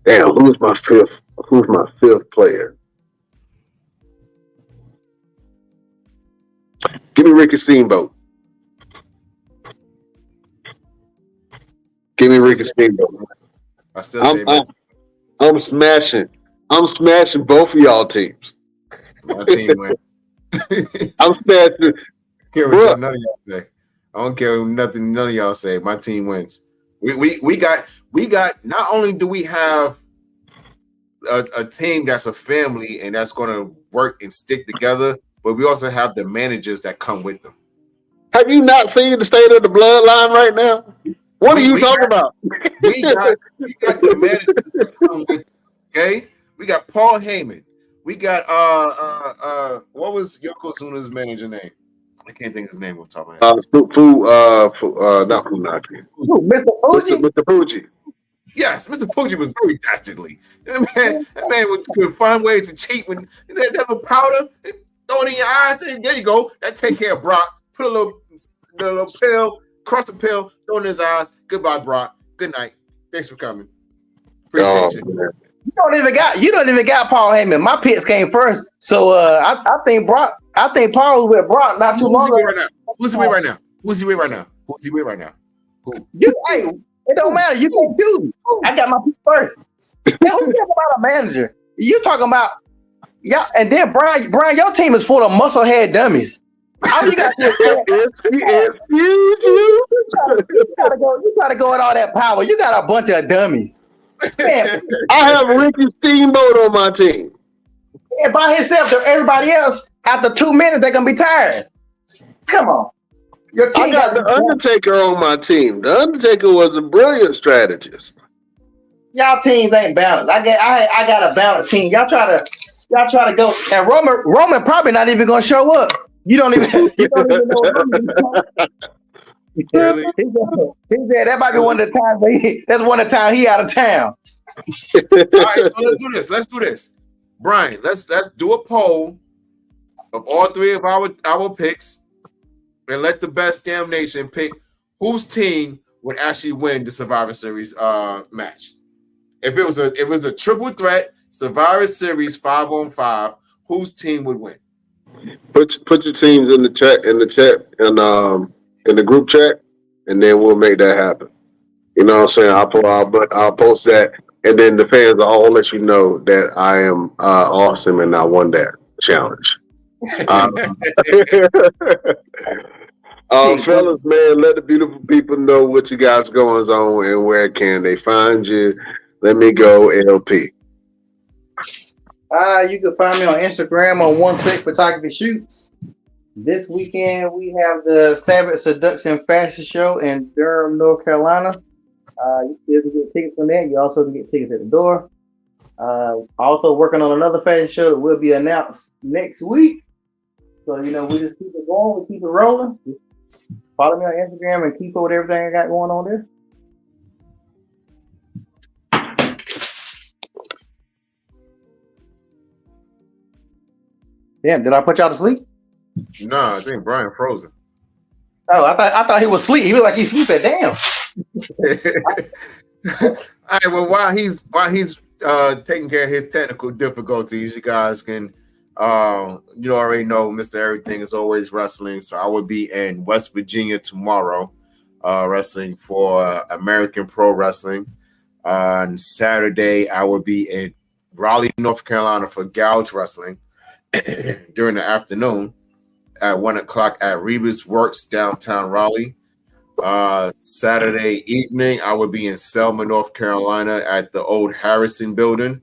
damn, who's my fifth player? Give me Ricky Steamboat. Give me Ricky Steamboat. I still say I'm smashing both of y'all teams. My team wins. I'm smashing. Care what none of y'all say. I don't care nothing none of y'all say. My team wins. We got not only do we have a team that's a family and that's going to work and stick together, but we also have the managers that come with them. Have you not seen the state of the bloodline right now? What are you talking about? We got the managers that come with them, okay? We got Paul Heyman. We got what was Yokozuna's manager name? I can't think of his name off the top of my head. Not Funaki. Mr. Fuji? Mr. Fuji. Yes, Mr. Fuji was very dastardly. That man could find ways to cheat when that little powder, throw it in your eyes. There you go. That take care of Brock. Put a little pill, crush the pill, throw it in his eyes. Goodbye, Brock. Good night. Thanks for coming. Appreciate you. Man. You don't even got Paul Heyman. My picks came first, so I think Paul was with Brock not too long ago. Who's he with right now? Who? Hey, it don't matter. You can't choose. I got my pick first. Now, who talking about a manager? You talking about and then Brian, your team is full of musclehead dummies. All you got to you gotta go with all that power. You got a bunch of dummies. Man, I have Ricky Steamboat on my team. And by himself, everybody else, after 2 minutes, they're gonna be tired. Come on. Your team I got the Undertaker on my team. The Undertaker was a brilliant strategist. Y'all teams ain't balanced. I got a balanced team. Y'all try to go, and Roman probably not even gonna show up. You don't even know. Really? He said that might be one of the times that's one of the times he out of town. All right, so let's do this. Brian, let's do a poll of all three of our picks, and let the best damn nation pick whose team would actually win the Survivor Series match. If it was a triple threat Survivor Series 5-on-5, whose team would win? Put your teams in the chat and in the group chat, and then we'll make that happen. You know what I'm saying? I'll post that, and then the fans will all let you know that I am awesome and I won that challenge. Fellas, man, let the beautiful people know what you guys going on and where can they find you. Let me go, LP. You can find me on Instagram on One Click Photography Shoots. This weekend we have the Savage Seduction Fashion Show in Durham, North Carolina. You can get tickets from there. You also can get tickets at the door. Also working on another fashion show that will be announced next week. So, we just keep it going. We keep it rolling. Just follow me on Instagram and keep up with everything I got going on there. Damn, did I put y'all to sleep? No, I think Brian frozen. Oh, I thought he was asleep. He was like he's sleeping. Damn. All right. Well, while he's taking care of his technical difficulties, you guys can, you already know, Mr. Everything is always wrestling. So I will be in West Virginia tomorrow, wrestling for American Pro Wrestling. On Saturday, I will be in Raleigh, North Carolina for Gouge Wrestling during the afternoon at 1:00 at Rebus Works downtown Raleigh. Saturday evening, I will be in Selma, North Carolina at the old Harrison building,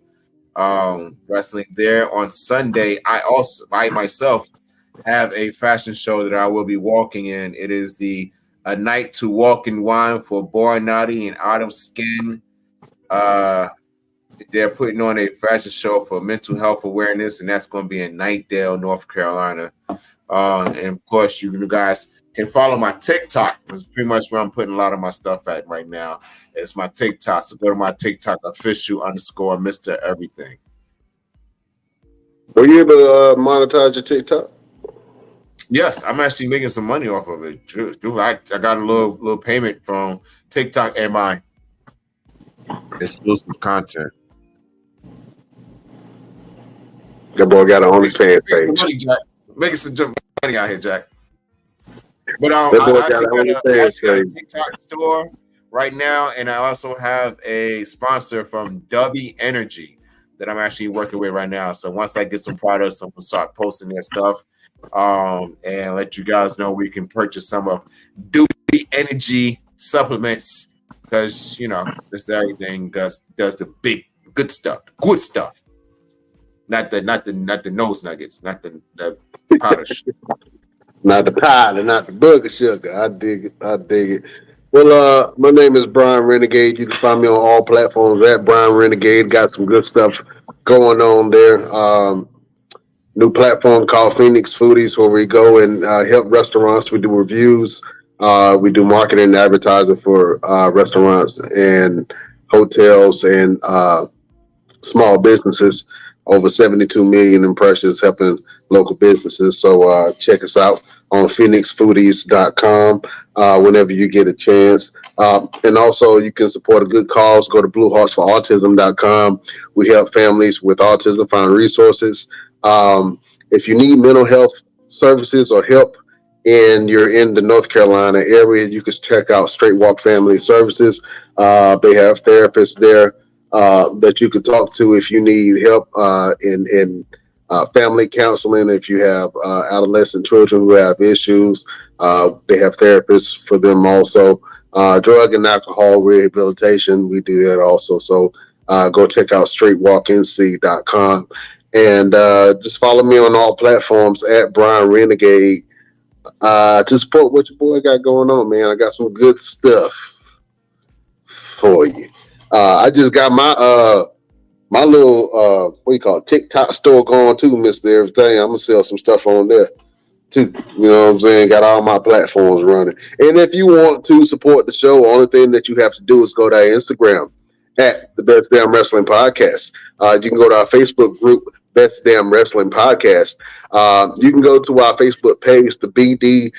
wrestling there. On Sunday, I myself have a fashion show that I will be walking in. It is A Night to Walk in Wine for Boy Naughty and Out of Skin. They're putting on a fashion show for mental health awareness, and that's going to be in Knightdale, North Carolina. And of course, you guys can follow my TikTok. It's pretty much where I'm putting a lot of my stuff at right now. It's my TikTok. So go to my TikTok, official_Mr. Everything. Were you able to monetize your TikTok? Yes, I'm actually making some money off of it. I got a little payment from TikTok and my exclusive content. That boy got an OnlyFans page. Making some money out here, Jack. But I actually got a TikTok store right now, and I also have a sponsor from Dubby Energy that I'm actually working with right now. So once I get some products, I'm gonna start posting their stuff, and let you guys know where you can purchase some of Dubby Energy supplements, because this Everything does the big good stuff, not the nose nuggets, not the powder. Not the powder, not the booger sugar. I dig it. Well, my name is Brian Renegade. You can find me on all platforms at Brian Renegade. Got some good stuff going on there. New platform called Phoenix Foodies, where we go and help restaurants. We do reviews. We do marketing and advertising for restaurants and hotels and small businesses. Over 72 million impressions helping local businesses. So check us out on phoenixfoodies.com whenever you get a chance. And also you can support a good cause. Go to blueheartsforautism.com. We help families with autism find resources. If you need mental health services or help and you're in the North Carolina area, you can check out Straight Walk Family Services. They have therapists there that you can talk to if you need help in family counseling. If you have adolescent children who have issues, they have therapists for them also. Drug and alcohol rehabilitation, we do that also. So go check out straightwalknc.com and just follow me on all platforms at Brian Renegade to support what your boy got going on, man. I got some good stuff for you. I just got my little what you call it, TikTok store going too, Mr. Everything. I'm gonna sell some stuff on there too. You know what I'm saying? Got all my platforms running. And if you want to support the show, only thing that you have to do is go to our Instagram at the Best Damn Wrestling Podcast. You can go to our Facebook group, Best Damn Wrestling Podcast. You can go to our Facebook page, the BD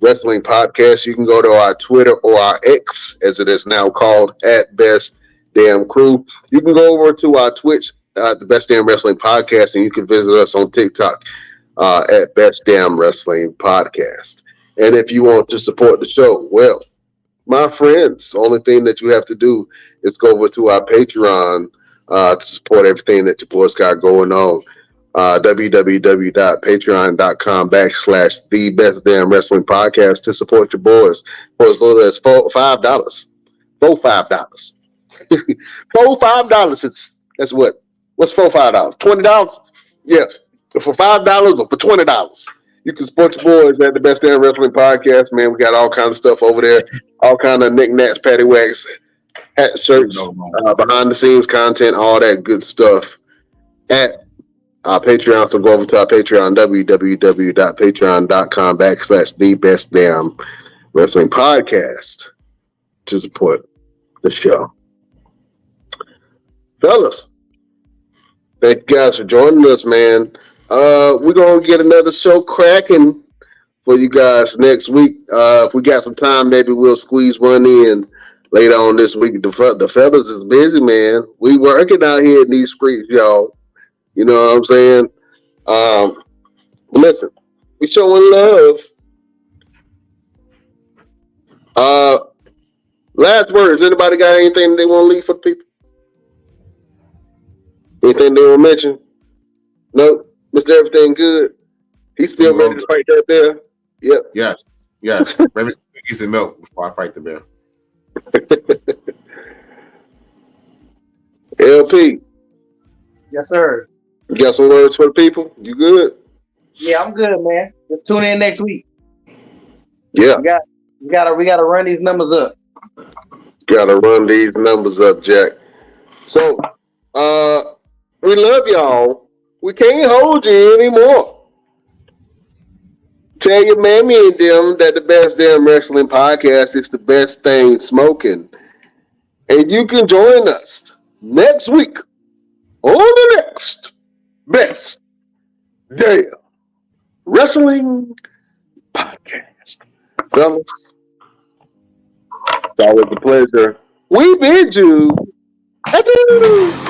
Wrestling Podcast. You can go to our Twitter or our X, as it is now called, at Best Damn Crew. You can go over to our Twitch, the Best Damn Wrestling Podcast, and you can visit us on TikTok at Best Damn Wrestling Podcast. And if you want to support the show, well, my friends, the only thing that you have to do is go over to our Patreon to support everything that your boys got going on. www.patreon.com/the Best Damn Wrestling Podcast to support your boys for as little as $5. $5. $5. That's what? What's $5? $20? Yeah. For $5 or for $20. You can support your boys at the Best Damn Wrestling Podcast, man. We got all kinds of stuff over there, all kind of knickknacks, paddywhacks, hat shirts, behind the scenes content, all that good stuff at our Patreon. So go over to our Patreon, www.patreon.com/the Best Damn Wrestling Podcast to support the show. Fellas, thank you guys for joining us, man. We're going to get another show cracking for you guys next week. If we got some time, maybe we'll squeeze one in later on this week. The fellas is busy, man. We working out here in these streets, y'all. You know what I'm saying? Listen, we showing love. Last words. Anybody got anything they want to leave for the people? Anything they want to mention? Nope. Mr. Everything Good. He's still ready to fight that bear. Yep. Yes. Bring me some cookies and milk before I fight the bear. LP. Yes, sir. You got some words for the people? You good? Yeah, I'm good, man. Just tune in next week. Yeah. We gotta run these numbers up. Gotta run these numbers up, Jack. So, we love y'all. We can't hold you anymore. Tell your mammy and them that the Best Damn Wrestling Podcast is the best thing smoking. And you can join us next week on the next Best Damn Wrestling Podcast. Fellas, it's always a pleasure. We bid you adieu.